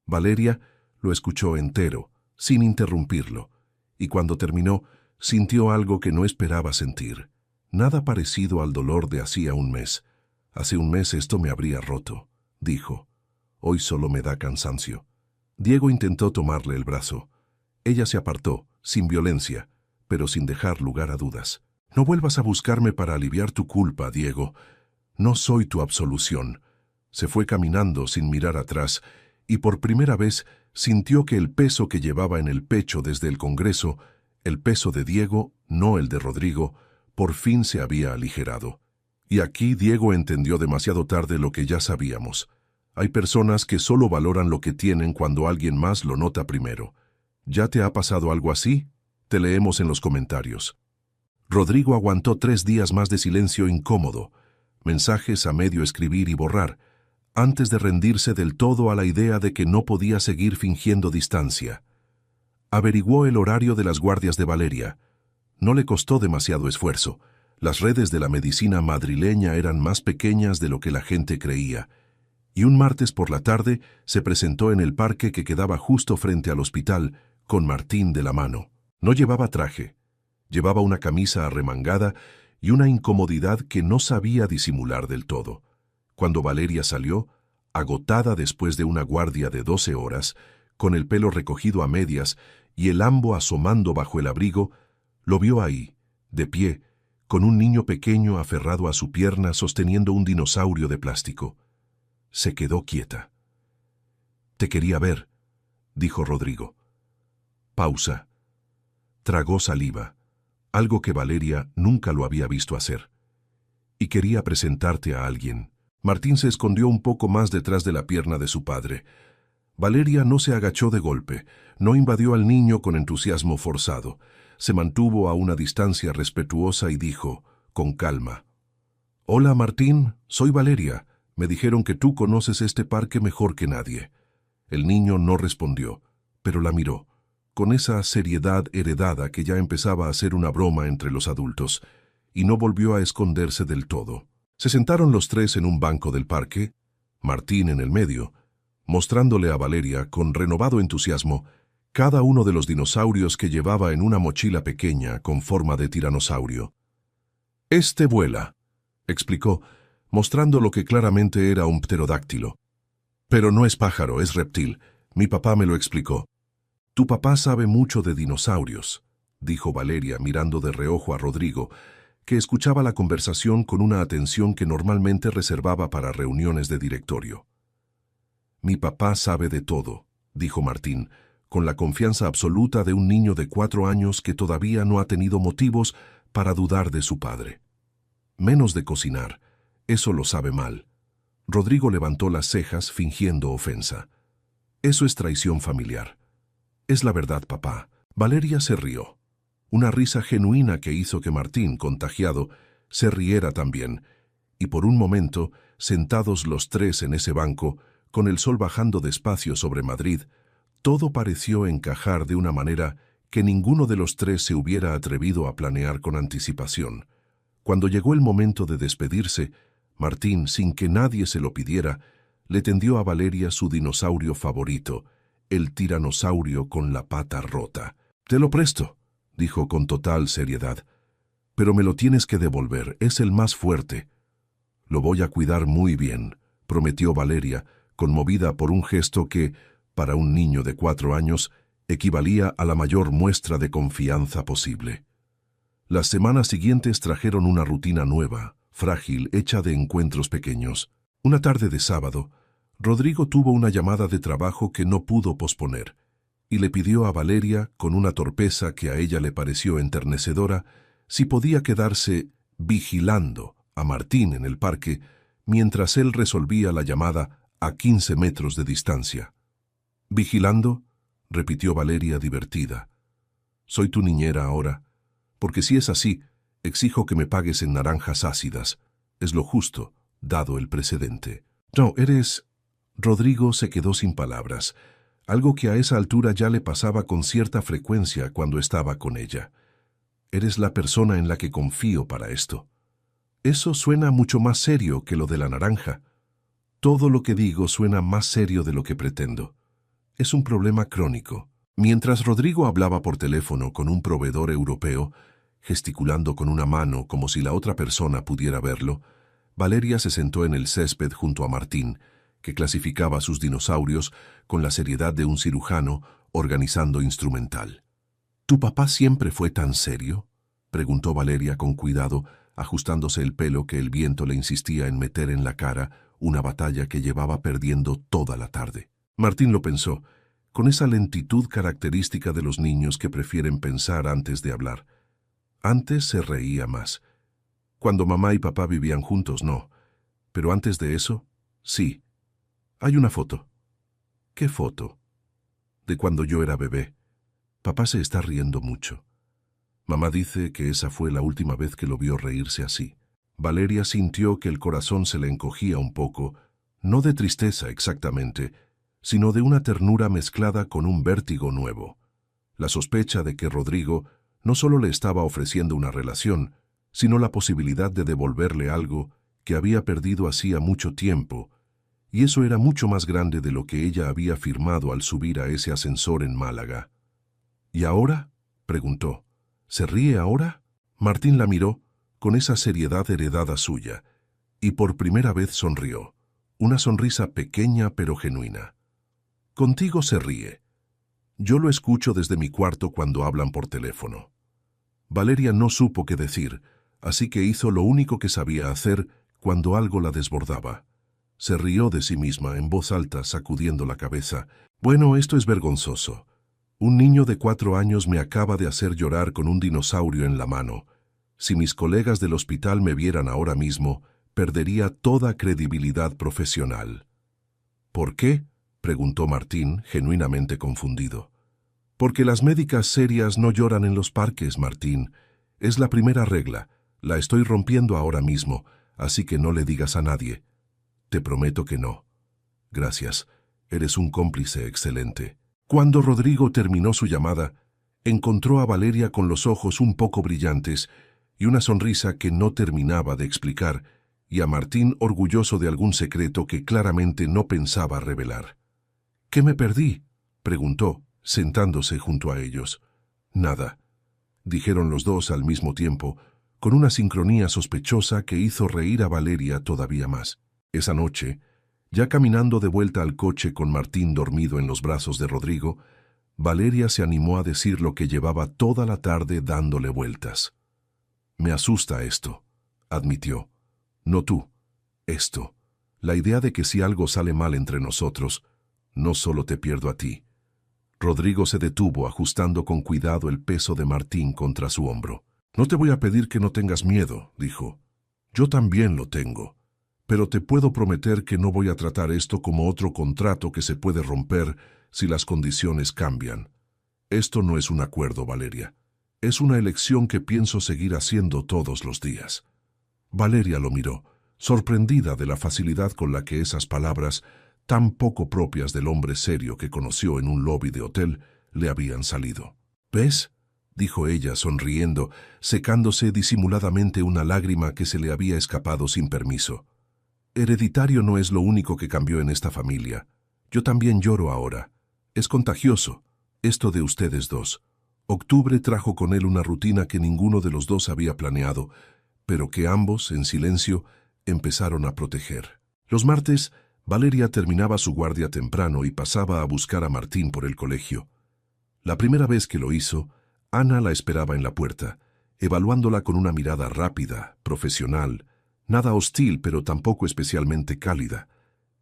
Valeria lo escuchó entero, sin interrumpirlo, y cuando terminó, sintió algo que no esperaba sentir. Nada parecido al dolor de hacía un mes. Hace un mes esto me habría roto, dijo. Hoy solo me da cansancio. Diego intentó tomarle el brazo. Ella se apartó, sin violencia, pero sin dejar lugar a dudas. No vuelvas a buscarme para aliviar tu culpa, Diego. No soy tu absolución. Se fue caminando sin mirar atrás, y por primera vez sintió que el peso que llevaba en el pecho desde el Congreso, el peso de Diego, no el de Rodrigo, por fin se había aligerado. Y aquí Diego entendió demasiado tarde lo que ya sabíamos. Hay personas que solo valoran lo que tienen cuando alguien más lo nota primero. ¿Ya te ha pasado algo así? Te leemos en los comentarios. Rodrigo aguantó 3 días más de silencio incómodo, mensajes a medio escribir y borrar, antes de rendirse del todo a la idea de que no podía seguir fingiendo distancia. Averiguó el horario de las guardias de Valeria. No le costó demasiado esfuerzo. Las redes de la medicina madrileña eran más pequeñas de lo que la gente creía, y un martes por la tarde se presentó en el parque que quedaba justo frente al hospital, con Martín de la mano. No llevaba traje. Llevaba una camisa arremangada y una incomodidad que no sabía disimular del todo. Cuando Valeria salió, agotada después de una guardia de 12 horas, con el pelo recogido a medias y el ambo asomando bajo el abrigo, lo vio ahí, de pie, con un niño pequeño aferrado a su pierna sosteniendo un dinosaurio de plástico. Se quedó quieta. «Te quería ver», dijo Rodrigo. Pausa. Tragó saliva, algo que Valeria nunca lo había visto hacer. «Y quería presentarte a alguien». Martín se escondió un poco más detrás de la pierna de su padre. Valeria no se agachó de golpe, no invadió al niño con entusiasmo forzado. Se mantuvo a una distancia respetuosa y dijo, con calma: «Hola, Martín, soy Valeria. Me dijeron que tú conoces este parque mejor que nadie». El niño no respondió, pero la miró, con esa seriedad heredada que ya empezaba a ser una broma entre los adultos, y no volvió a esconderse del todo. Se sentaron los tres en un banco del parque, Martín en el medio, mostrándole a Valeria, con renovado entusiasmo, cada uno de los dinosaurios que llevaba en una mochila pequeña con forma de tiranosaurio. «Este vuela», explicó, mostrando lo que claramente era un pterodáctilo. «Pero no es pájaro, es reptil. Mi papá me lo explicó». «Tu papá sabe mucho de dinosaurios», dijo Valeria mirando de reojo a Rodrigo, que escuchaba la conversación con una atención que normalmente reservaba para reuniones de directorio. «Mi papá sabe de todo», dijo Martín, con la confianza absoluta de un niño de 4 años que todavía no ha tenido motivos para dudar de su padre. «Menos de cocinar, eso lo sabe mal». Rodrigo levantó las cejas fingiendo ofensa. «Eso es traición familiar». «Es la verdad, papá». Valeria se rió. Una risa genuina que hizo que Martín, contagiado, se riera también, y por un momento, sentados los tres en ese banco, con el sol bajando despacio sobre Madrid, todo pareció encajar de una manera que ninguno de los tres se hubiera atrevido a planear con anticipación. Cuando llegó el momento de despedirse, Martín, sin que nadie se lo pidiera, le tendió a Valeria su dinosaurio favorito, el tiranosaurio con la pata rota. «Te lo presto», dijo con total seriedad, «pero me lo tienes que devolver, es el más fuerte». «Lo voy a cuidar muy bien», prometió Valeria, conmovida por un gesto que, para un niño de 4 años, equivalía a la mayor muestra de confianza posible. Las semanas siguientes trajeron una rutina nueva, frágil, hecha de encuentros pequeños. Una tarde de sábado, Rodrigo tuvo una llamada de trabajo que no pudo posponer, y le pidió a Valeria, con una torpeza que a ella le pareció enternecedora, si podía quedarse vigilando a Martín en el parque mientras él resolvía la llamada a 15 metros de distancia. «¿Vigilando?», repitió Valeria divertida. «Soy tu niñera ahora, porque si es así, exijo que me pagues en naranjas ácidas. Es lo justo, dado el precedente». «No, eres...». Rodrigo se quedó sin palabras, algo que a esa altura ya le pasaba con cierta frecuencia cuando estaba con ella. «Eres la persona en la que confío para esto». «Eso suena mucho más serio que lo de la naranja». «Todo lo que digo suena más serio de lo que pretendo. Es un problema crónico». Mientras Rodrigo hablaba por teléfono con un proveedor europeo, Gesticulando con una mano como si la otra persona pudiera verlo, Valeria se sentó en el césped junto a Martín, que clasificaba sus dinosaurios con la seriedad de un cirujano organizando instrumental. ¿Tu papá siempre fue tan serio?, preguntó Valeria con cuidado, ajustándose el pelo que el viento le insistía en meter en la cara, una batalla que llevaba perdiendo toda la tarde. Martín lo pensó, con esa lentitud característica de los niños que prefieren pensar antes de hablar. Antes se reía más. Cuando mamá y papá vivían juntos, no. Pero antes de eso, sí. Hay una foto. ¿Qué foto? De cuando yo era bebé. Papá se está riendo mucho. Mamá dice que esa fue la última vez que lo vio reírse así. Valeria sintió que el corazón se le encogía un poco, no de tristeza exactamente, sino de una ternura mezclada con un vértigo nuevo. La sospecha de que Rodrigo no solo le estaba ofreciendo una relación, sino la posibilidad de devolverle algo que había perdido hacía mucho tiempo, y eso era mucho más grande de lo que ella había afirmado al subir a ese ascensor en Málaga. ¿Y ahora?, preguntó. ¿Se ríe ahora? Martín la miró con esa seriedad heredada suya, y por primera vez sonrió, una sonrisa pequeña pero genuina. Contigo se ríe. Yo lo escucho desde mi cuarto cuando hablan por teléfono. Valeria no supo qué decir, así que hizo lo único que sabía hacer cuando algo la desbordaba. Se rió de sí misma en voz alta, sacudiendo la cabeza. Bueno, esto es vergonzoso. Un niño de 4 años me acaba de hacer llorar con un dinosaurio en la mano. Si mis colegas del hospital me vieran ahora mismo, perdería toda credibilidad profesional. ¿Por qué?, preguntó Martín, genuinamente confundido. Porque las médicas serias no lloran en los parques, Martín. Es la primera regla. La estoy rompiendo ahora mismo, así que no le digas a nadie. Te prometo que no. Gracias. Eres un cómplice excelente. Cuando Rodrigo terminó su llamada, encontró a Valeria con los ojos un poco brillantes y una sonrisa que no terminaba de explicar, y a Martín orgulloso de algún secreto que claramente no pensaba revelar. ¿Qué me perdí?, preguntó, sentándose junto a ellos. Nada, dijeron los dos al mismo tiempo, con una sincronía sospechosa que hizo reír a Valeria todavía más. Esa noche, ya caminando de vuelta al coche con Martín dormido en los brazos de Rodrigo, Valeria se animó a decir lo que llevaba toda la tarde dándole vueltas. Me asusta esto, admitió. No tú, esto. La idea de que si algo sale mal entre nosotros, no solo te pierdo a ti. Rodrigo se detuvo ajustando con cuidado el peso de Martín contra su hombro. No te voy a pedir que no tengas miedo, dijo. Yo también lo tengo. Pero te puedo prometer que no voy a tratar esto como otro contrato que se puede romper si las condiciones cambian. Esto no es un acuerdo, Valeria. Es una elección que pienso seguir haciendo todos los días. Valeria lo miró, sorprendida de la facilidad con la que esas palabras, tan poco propias del hombre serio que conoció en un lobby de hotel, le habían salido. ¿Ves?, dijo ella sonriendo, secándose disimuladamente una lágrima que se le había escapado sin permiso. Hereditario no es lo único que cambió en esta familia. Yo también lloro ahora. Es contagioso, esto de ustedes dos. Octubre trajo con él una rutina que ninguno de los dos había planeado, pero que ambos, en silencio, empezaron a proteger. Los martes, Valeria terminaba su guardia temprano y pasaba a buscar a Martín por el colegio. La primera vez que lo hizo, Ana la esperaba en la puerta, evaluándola con una mirada rápida, profesional, nada hostil pero tampoco especialmente cálida.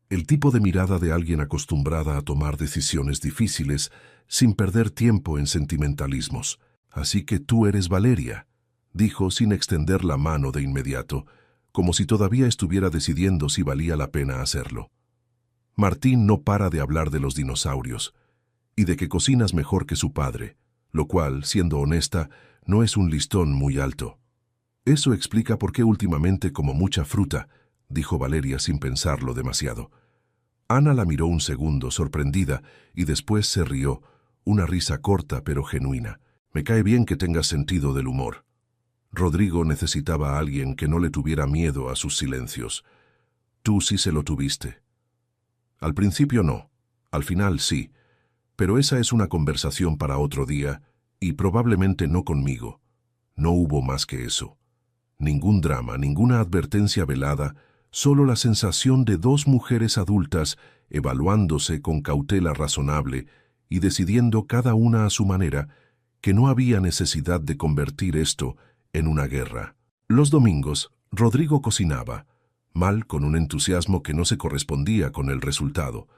El tipo de mirada de alguien acostumbrada a tomar decisiones difíciles sin perder tiempo en sentimentalismos. Así que tú eres Valeria, dijo sin extender la mano de inmediato, como si todavía estuviera decidiendo si valía la pena hacerlo. Martín no para de hablar de los dinosaurios y de que cocinas mejor que su padre, lo cual, siendo honesta, no es un listón muy alto. Eso explica por qué últimamente como mucha fruta, dijo Valeria sin pensarlo demasiado. Ana la miró un segundo, sorprendida, y después se rió, una risa corta pero genuina. Me cae bien que tengas sentido del humor. Rodrigo necesitaba a alguien que no le tuviera miedo a sus silencios. Tú sí se lo tuviste. Al principio no, al final sí, pero esa es una conversación para otro día, y probablemente no conmigo. No hubo más que eso. Ningún drama, ninguna advertencia velada, solo la sensación de dos mujeres adultas evaluándose con cautela razonable y decidiendo cada una a su manera que no había necesidad de convertir esto en una guerra. Los domingos, Rodrigo cocinaba, mal con un entusiasmo que no se correspondía con el resultado,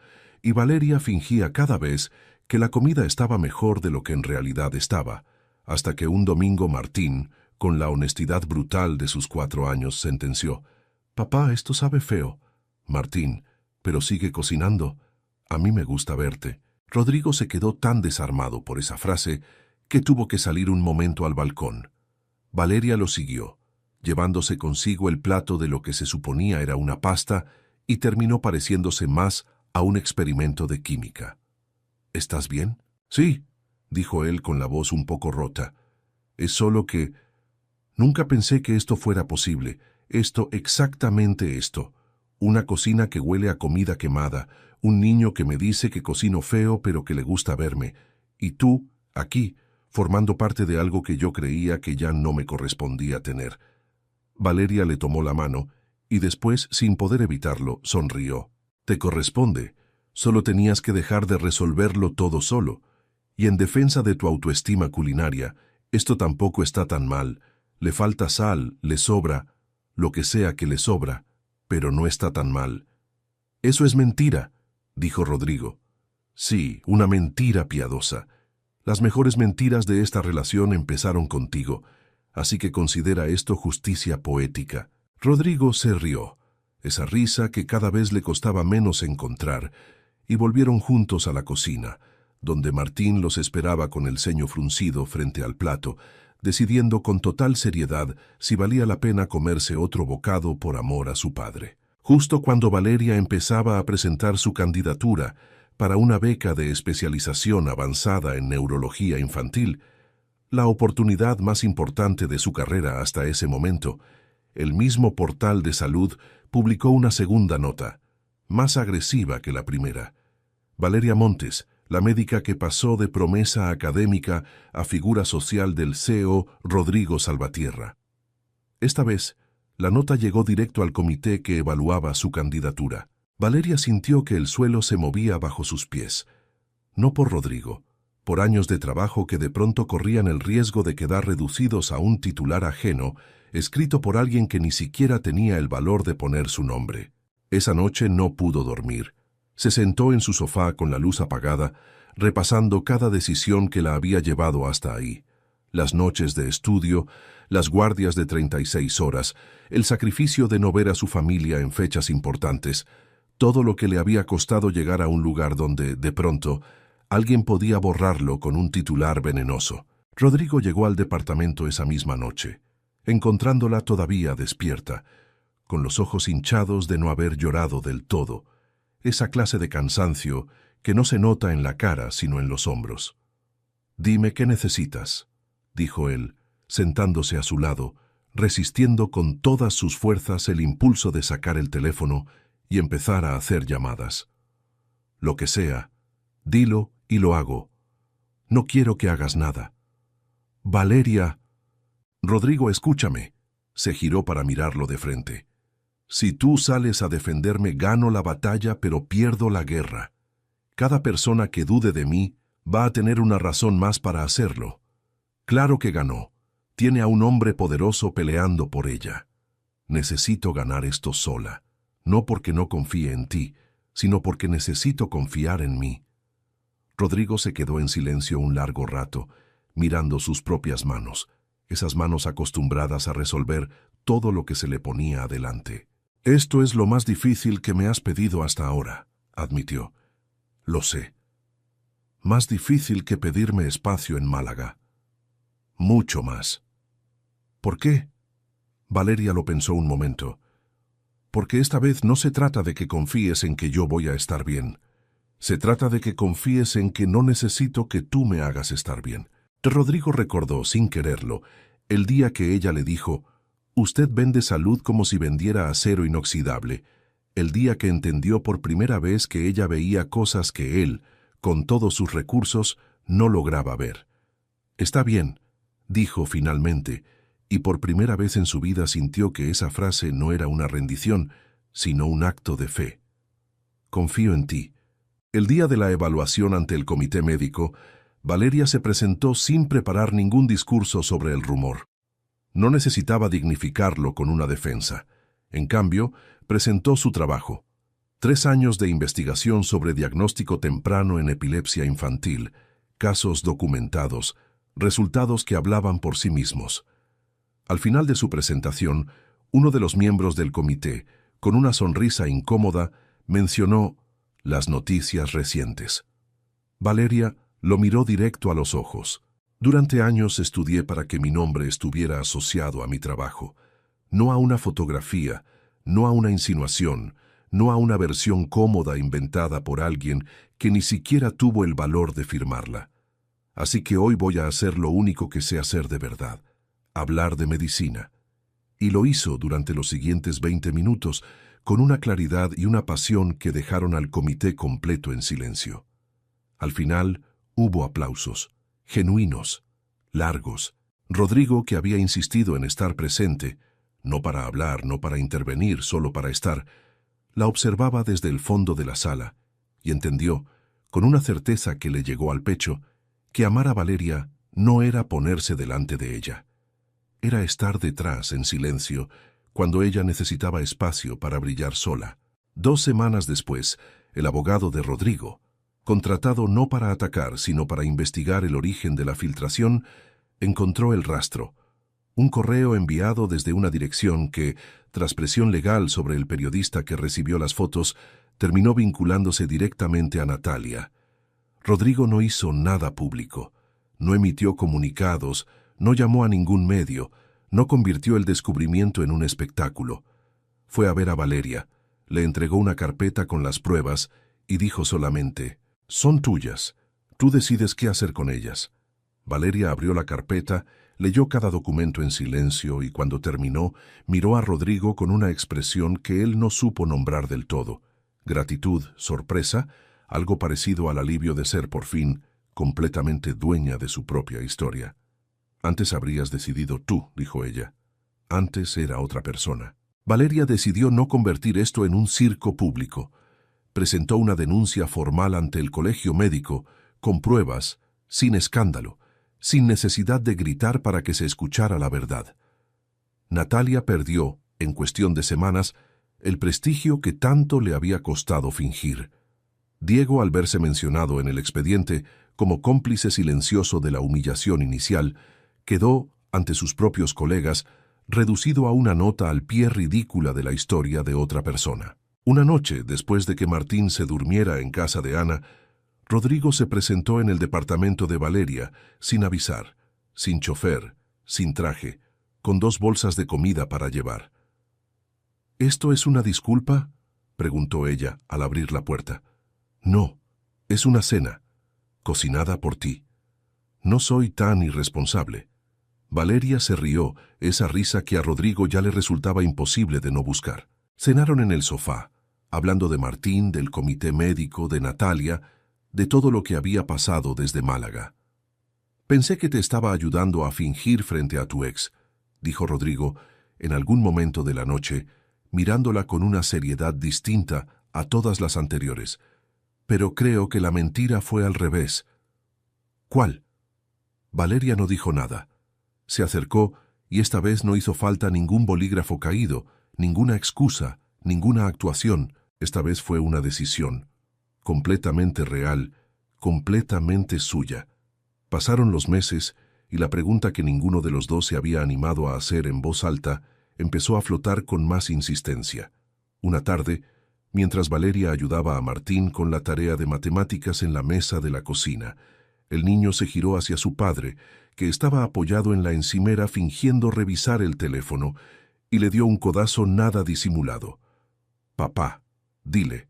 y Valeria fingía cada vez que la comida estaba mejor de lo que en realidad estaba, hasta que un domingo Martín, con la honestidad brutal de sus 4 años, sentenció: «Papá, esto sabe feo». «Martín, pero sigue cocinando. A mí me gusta verte». Rodrigo se quedó tan desarmado por esa frase que tuvo que salir un momento al balcón. Valeria lo siguió, llevándose consigo el plato de lo que se suponía era una pasta y terminó pareciéndose más a un experimento de química. «¿Estás bien?» «Sí», dijo él con la voz un poco rota. «Es solo que nunca pensé que esto fuera posible. Esto, exactamente esto. Una cocina que huele a comida quemada, un niño que me dice que cocino feo pero que le gusta verme, y tú, aquí, formando parte de algo que yo creía que ya no me correspondía tener». Valeria le tomó la mano y después, sin poder evitarlo, sonrió. «Te corresponde. Solo tenías que dejar de resolverlo todo solo. Y en defensa de tu autoestima culinaria, esto tampoco está tan mal. Le falta sal, le sobra, lo que sea que le sobra, pero no está tan mal». «Eso es mentira», dijo Rodrigo. «Sí, una mentira piadosa. Las mejores mentiras de esta relación empezaron contigo, así que considera esto justicia poética». Rodrigo se rió, esa risa que cada vez le costaba menos encontrar, y volvieron juntos a la cocina, donde Martín los esperaba con el ceño fruncido frente al plato, decidiendo con total seriedad si valía la pena comerse otro bocado por amor a su padre. Justo cuando Valeria empezaba a presentar su candidatura para una beca de especialización avanzada en neurología infantil, la oportunidad más importante de su carrera hasta ese momento, el mismo portal de salud publicó una segunda nota, más agresiva que la primera. Valeria Montes, la médica que pasó de promesa académica a figura social del CEO Rodrigo Salvatierra. Esta vez, la nota llegó directo al comité que evaluaba su candidatura. Valeria sintió que el suelo se movía bajo sus pies. No por Rodrigo, por años de trabajo que de pronto corrían el riesgo de quedar reducidos a un titular ajeno, escrito por alguien que ni siquiera tenía el valor de poner su nombre. Esa noche no pudo dormir. Se sentó en su sofá con la luz apagada, repasando cada decisión que la había llevado hasta ahí. Las noches de estudio, las guardias de 36 horas, el sacrificio de no ver a su familia en fechas importantes, todo lo que le había costado llegar a un lugar donde, de pronto, alguien podía borrarlo con un titular venenoso. Rodrigo llegó al departamento esa misma noche, encontrándola todavía despierta, con los ojos hinchados de no haber llorado del todo, esa clase de cansancio que no se nota en la cara sino en los hombros. «Dime qué necesitas», dijo él, sentándose a su lado, resistiendo con todas sus fuerzas el impulso de sacar el teléfono y empezar a hacer llamadas. «Lo que sea, dilo y lo hago. No quiero que hagas nada». «Valeria». «Rodrigo, escúchame». Se giró para mirarlo de frente. «Si tú sales a defenderme, gano la batalla, pero pierdo la guerra. Cada persona que dude de mí va a tener una razón más para hacerlo. Claro que ganó. Tiene a un hombre poderoso peleando por ella. Necesito ganar esto sola, no porque no confíe en ti, sino porque necesito confiar en mí». Rodrigo se quedó en silencio un largo rato, mirando sus propias manos, esas manos acostumbradas a resolver todo lo que se le ponía adelante. «Esto es lo más difícil que me has pedido hasta ahora», admitió. «Lo sé. Más difícil que pedirme espacio en Málaga. Mucho más». «¿Por qué?» Valeria lo pensó un momento. «Porque esta vez no se trata de que confíes en que yo voy a estar bien. Se trata de que confíes en que no necesito que tú me hagas estar bien». Rodrigo recordó, sin quererlo, el día que ella le dijo: «Usted vende salud como si vendiera acero inoxidable», el día que entendió por primera vez que ella veía cosas que él, con todos sus recursos, no lograba ver. «Está bien», dijo finalmente, y por primera vez en su vida sintió que esa frase no era una rendición, sino un acto de fe. Confío en ti. El día de la evaluación ante el comité médico, Valeria se presentó sin preparar ningún discurso sobre el rumor. No necesitaba dignificarlo con una defensa. En cambio, presentó su trabajo. 3 años de investigación sobre diagnóstico temprano en epilepsia infantil, casos documentados, resultados que hablaban por sí mismos. Al final de su presentación, uno de los miembros del comité, con una sonrisa incómoda, mencionó las noticias recientes. Valeria lo miró directo a los ojos. Durante años estudié para que mi nombre estuviera asociado a mi trabajo, no a una fotografía, no a una insinuación, no a una versión cómoda inventada por alguien que ni siquiera tuvo el valor de firmarla. Así que hoy voy a hacer lo único que sé hacer de verdad, hablar de medicina. Y lo hizo durante los siguientes 20 minutos, con una claridad y una pasión que dejaron al comité completo en silencio. Al final, hubo aplausos, genuinos, largos. Rodrigo, que había insistido en estar presente, no para hablar, no para intervenir, solo para estar, la observaba desde el fondo de la sala y entendió, con una certeza que le llegó al pecho, que amar a Valeria no era ponerse delante de ella. Era estar detrás, en silencio, cuando ella necesitaba espacio para brillar sola. 2 semanas después, el abogado de Rodrigo, contratado no para atacar, sino para investigar el origen de la filtración, encontró el rastro. Un correo enviado desde una dirección que, tras presión legal sobre el periodista que recibió las fotos, terminó vinculándose directamente a Natalia. Rodrigo no hizo nada público, no emitió comunicados, no llamó a ningún medio, no convirtió el descubrimiento en un espectáculo. Fue a ver a Valeria, le entregó una carpeta con las pruebas y dijo solamente: «Son tuyas, tú decides qué hacer con ellas». Valeria abrió la carpeta, leyó cada documento en silencio y cuando terminó, miró a Rodrigo con una expresión que él no supo nombrar del todo. Gratitud, sorpresa, algo parecido al alivio de ser por fin completamente dueña de su propia historia. «Antes habrías decidido tú», dijo ella. «Antes era otra persona». Valeria decidió no convertir esto en un circo público. Presentó una denuncia formal ante el colegio médico, con pruebas, sin escándalo, sin necesidad de gritar para que se escuchara la verdad. Natalia perdió, en cuestión de semanas, el prestigio que tanto le había costado fingir. Diego, al verse mencionado en el expediente como cómplice silencioso de la humillación inicial, quedó, ante sus propios colegas, reducido a una nota al pie ridícula de la historia de otra persona. Una noche, después de que Martín se durmiera en casa de Ana, Rodrigo se presentó en el departamento de Valeria, sin avisar, sin chofer, sin traje, con 2 bolsas de comida para llevar. «¿Esto es una disculpa?», preguntó ella al abrir la puerta. «No, es una cena, cocinada por ti. No soy tan irresponsable». Valeria se rió, esa risa que a Rodrigo ya le resultaba imposible de no buscar. Cenaron en el sofá, hablando de Martín, del comité médico, de Natalia, de todo lo que había pasado desde Málaga. «Pensé que te estaba ayudando a fingir frente a tu ex», dijo Rodrigo, en algún momento de la noche, mirándola con una seriedad distinta a todas las anteriores. «Pero creo que la mentira fue al revés». «¿Cuál?». Valeria no dijo nada. Se acercó y esta vez no hizo falta ningún bolígrafo caído, ninguna excusa, ninguna actuación. Esta vez fue una decisión, completamente real, completamente suya. Pasaron los meses y la pregunta que ninguno de los dos se había animado a hacer en voz alta empezó a flotar con más insistencia. Una tarde, mientras Valeria ayudaba a Martín con la tarea de matemáticas en la mesa de la cocina, el niño se giró hacia su padre, que estaba apoyado en la encimera fingiendo revisar el teléfono, y le dio un codazo nada disimulado. «Papá, dile».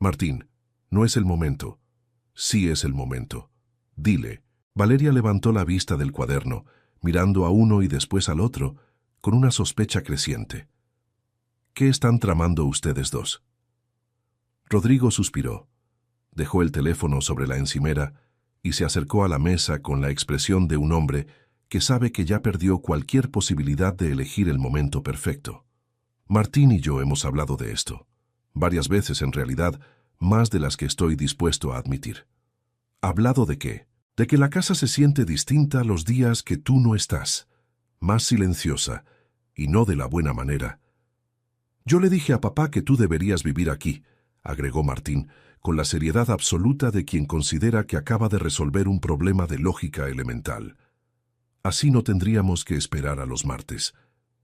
«Martín, no es el momento». «Sí es el momento. Dile». Valeria levantó la vista del cuaderno, mirando a uno y después al otro, con una sospecha creciente. «¿Qué están tramando ustedes dos?». Rodrigo suspiró, dejó el teléfono sobre la encimera y se acercó a la mesa con la expresión de un hombre que sabe que ya perdió cualquier posibilidad de elegir el momento perfecto. Martín y yo hemos hablado de esto, varias veces en realidad, más de las que estoy dispuesto a admitir. ¿Hablado de qué? De que la casa se siente distinta los días que tú no estás, más silenciosa, y no de la buena manera. Yo le dije a papá que tú deberías vivir aquí, agregó Martín, con la seriedad absoluta de quien considera que acaba de resolver un problema de lógica elemental. Así no tendríamos que esperar a los martes.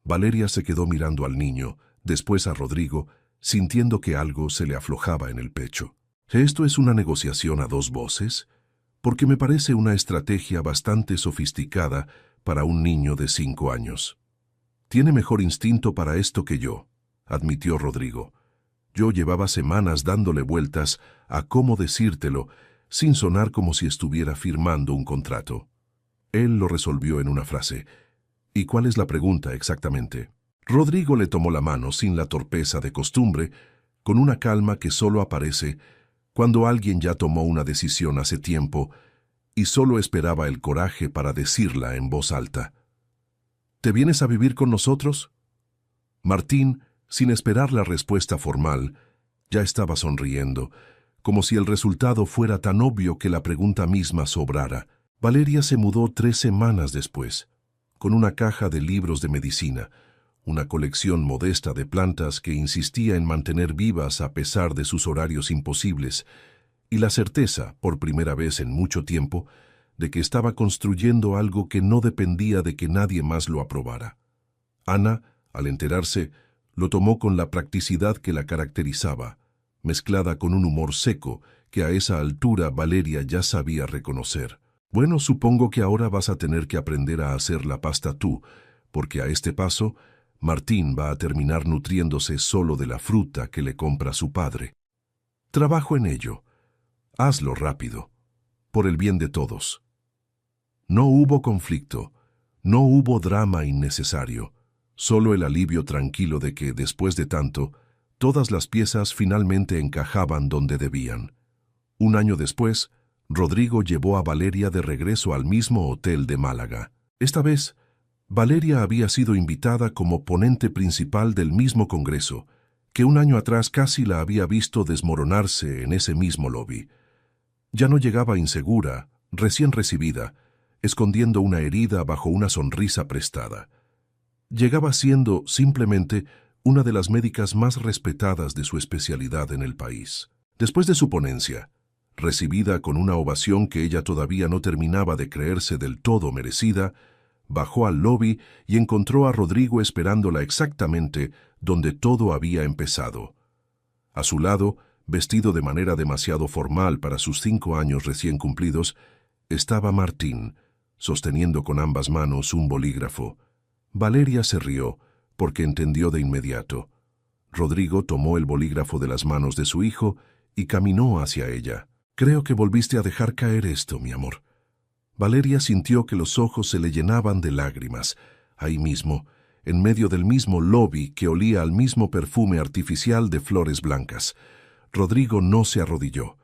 Valeria se quedó mirando al niño, después a Rodrigo, sintiendo que algo se le aflojaba en el pecho. ¿Esto es una negociación a dos voces? Porque me parece una estrategia bastante sofisticada para un niño de 5 años. Tiene mejor instinto para esto que yo, admitió Rodrigo. Yo llevaba semanas dándole vueltas a cómo decírtelo, sin sonar como si estuviera firmando un contrato. Él lo resolvió en una frase. ¿Y cuál es la pregunta exactamente? Rodrigo le tomó la mano sin la torpeza de costumbre, con una calma que solo aparece cuando alguien ya tomó una decisión hace tiempo y solo esperaba el coraje para decirla en voz alta. ¿Te vienes a vivir con nosotros? Martín, sin esperar la respuesta formal, ya estaba sonriendo, como si el resultado fuera tan obvio que la pregunta misma sobrara. Valeria se mudó 3 semanas después, con una caja de libros de medicina, una colección modesta de plantas que insistía en mantener vivas a pesar de sus horarios imposibles, y la certeza, por primera vez en mucho tiempo, de que estaba construyendo algo que no dependía de que nadie más lo aprobara. Ana, al enterarse, lo tomó con la practicidad que la caracterizaba, mezclada con un humor seco que a esa altura Valeria ya sabía reconocer. Bueno, supongo que ahora vas a tener que aprender a hacer la pasta tú, porque a este paso, Martín va a terminar nutriéndose solo de la fruta que le compra su padre. Trabajo en ello. Hazlo rápido, por el bien de todos. No hubo conflicto, no hubo drama innecesario, solo el alivio tranquilo de que, después de tanto, todas las piezas finalmente encajaban donde debían. Un año después, Rodrigo llevó a Valeria de regreso al mismo hotel de Málaga. Esta vez, Valeria había sido invitada como ponente principal del mismo congreso, que un año atrás casi la había visto desmoronarse en ese mismo lobby. Ya no llegaba insegura, recién recibida, escondiendo una herida bajo una sonrisa prestada. Llegaba siendo, simplemente, una de las médicas más respetadas de su especialidad en el país. Después de su ponencia, recibida con una ovación que ella todavía no terminaba de creerse del todo merecida, bajó al lobby y encontró a Rodrigo esperándola exactamente donde todo había empezado. A su lado, vestido de manera demasiado formal para sus 5 años recién cumplidos, estaba Martín, sosteniendo con ambas manos un bolígrafo. Valeria se rió, porque entendió de inmediato. Rodrigo tomó el bolígrafo de las manos de su hijo y caminó hacia ella. «Creo que volviste a dejar caer esto, mi amor». Valeria sintió que los ojos se le llenaban de lágrimas, ahí mismo, en medio del mismo lobby que olía al mismo perfume artificial de flores blancas. Rodrigo no se arrodilló.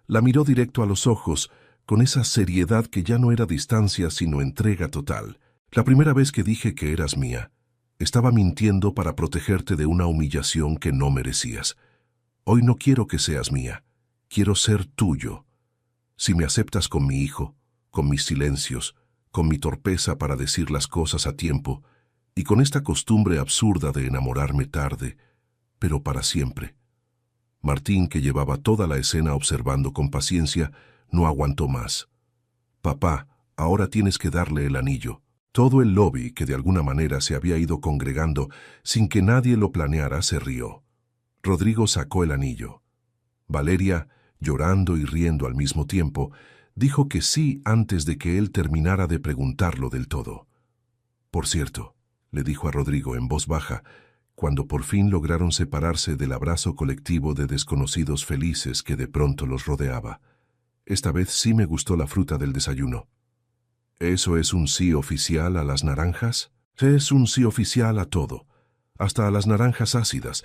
La miró directo a los ojos, con esa seriedad que ya no era distancia sino entrega total. «La primera vez que dije que eras mía, estaba mintiendo para protegerte de una humillación que no merecías. Hoy no quiero que seas mía, quiero ser tuyo. Si me aceptas con mi hijo, con mis silencios, con mi torpeza para decir las cosas a tiempo, y con esta costumbre absurda de enamorarme tarde, pero para siempre». Martín, que llevaba toda la escena observando con paciencia, no aguantó más. «Papá, ahora tienes que darle el anillo». Todo el lobby, que de alguna manera se había ido congregando sin que nadie lo planeara, se rió. Rodrigo sacó el anillo. Valeria, llorando y riendo al mismo tiempo, dijo que sí antes de que él terminara de preguntarlo del todo. «Por cierto», le dijo a Rodrigo en voz baja, cuando por fin lograron separarse del abrazo colectivo de desconocidos felices que de pronto los rodeaba, «esta vez sí me gustó la fruta del desayuno». ¿Eso es un sí oficial a las naranjas? Es un sí oficial a todo, hasta a las naranjas ácidas.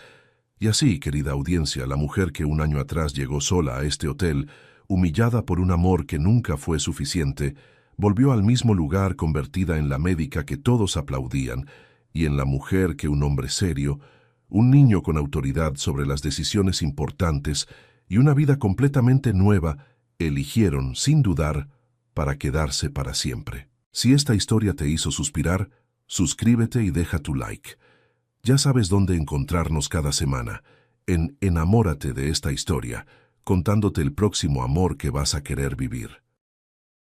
Y así, querida audiencia, la mujer que un año atrás llegó sola a este hotel, humillada por un amor que nunca fue suficiente, volvió al mismo lugar convertida en la médica que todos aplaudían y en la mujer que un hombre serio, un niño con autoridad sobre las decisiones importantes y una vida completamente nueva eligieron, sin dudar, para quedarse para siempre. Si esta historia te hizo suspirar, suscríbete y deja tu like. Ya sabes dónde encontrarnos cada semana, en Enamórate de esta historia, contándote el próximo amor que vas a querer vivir.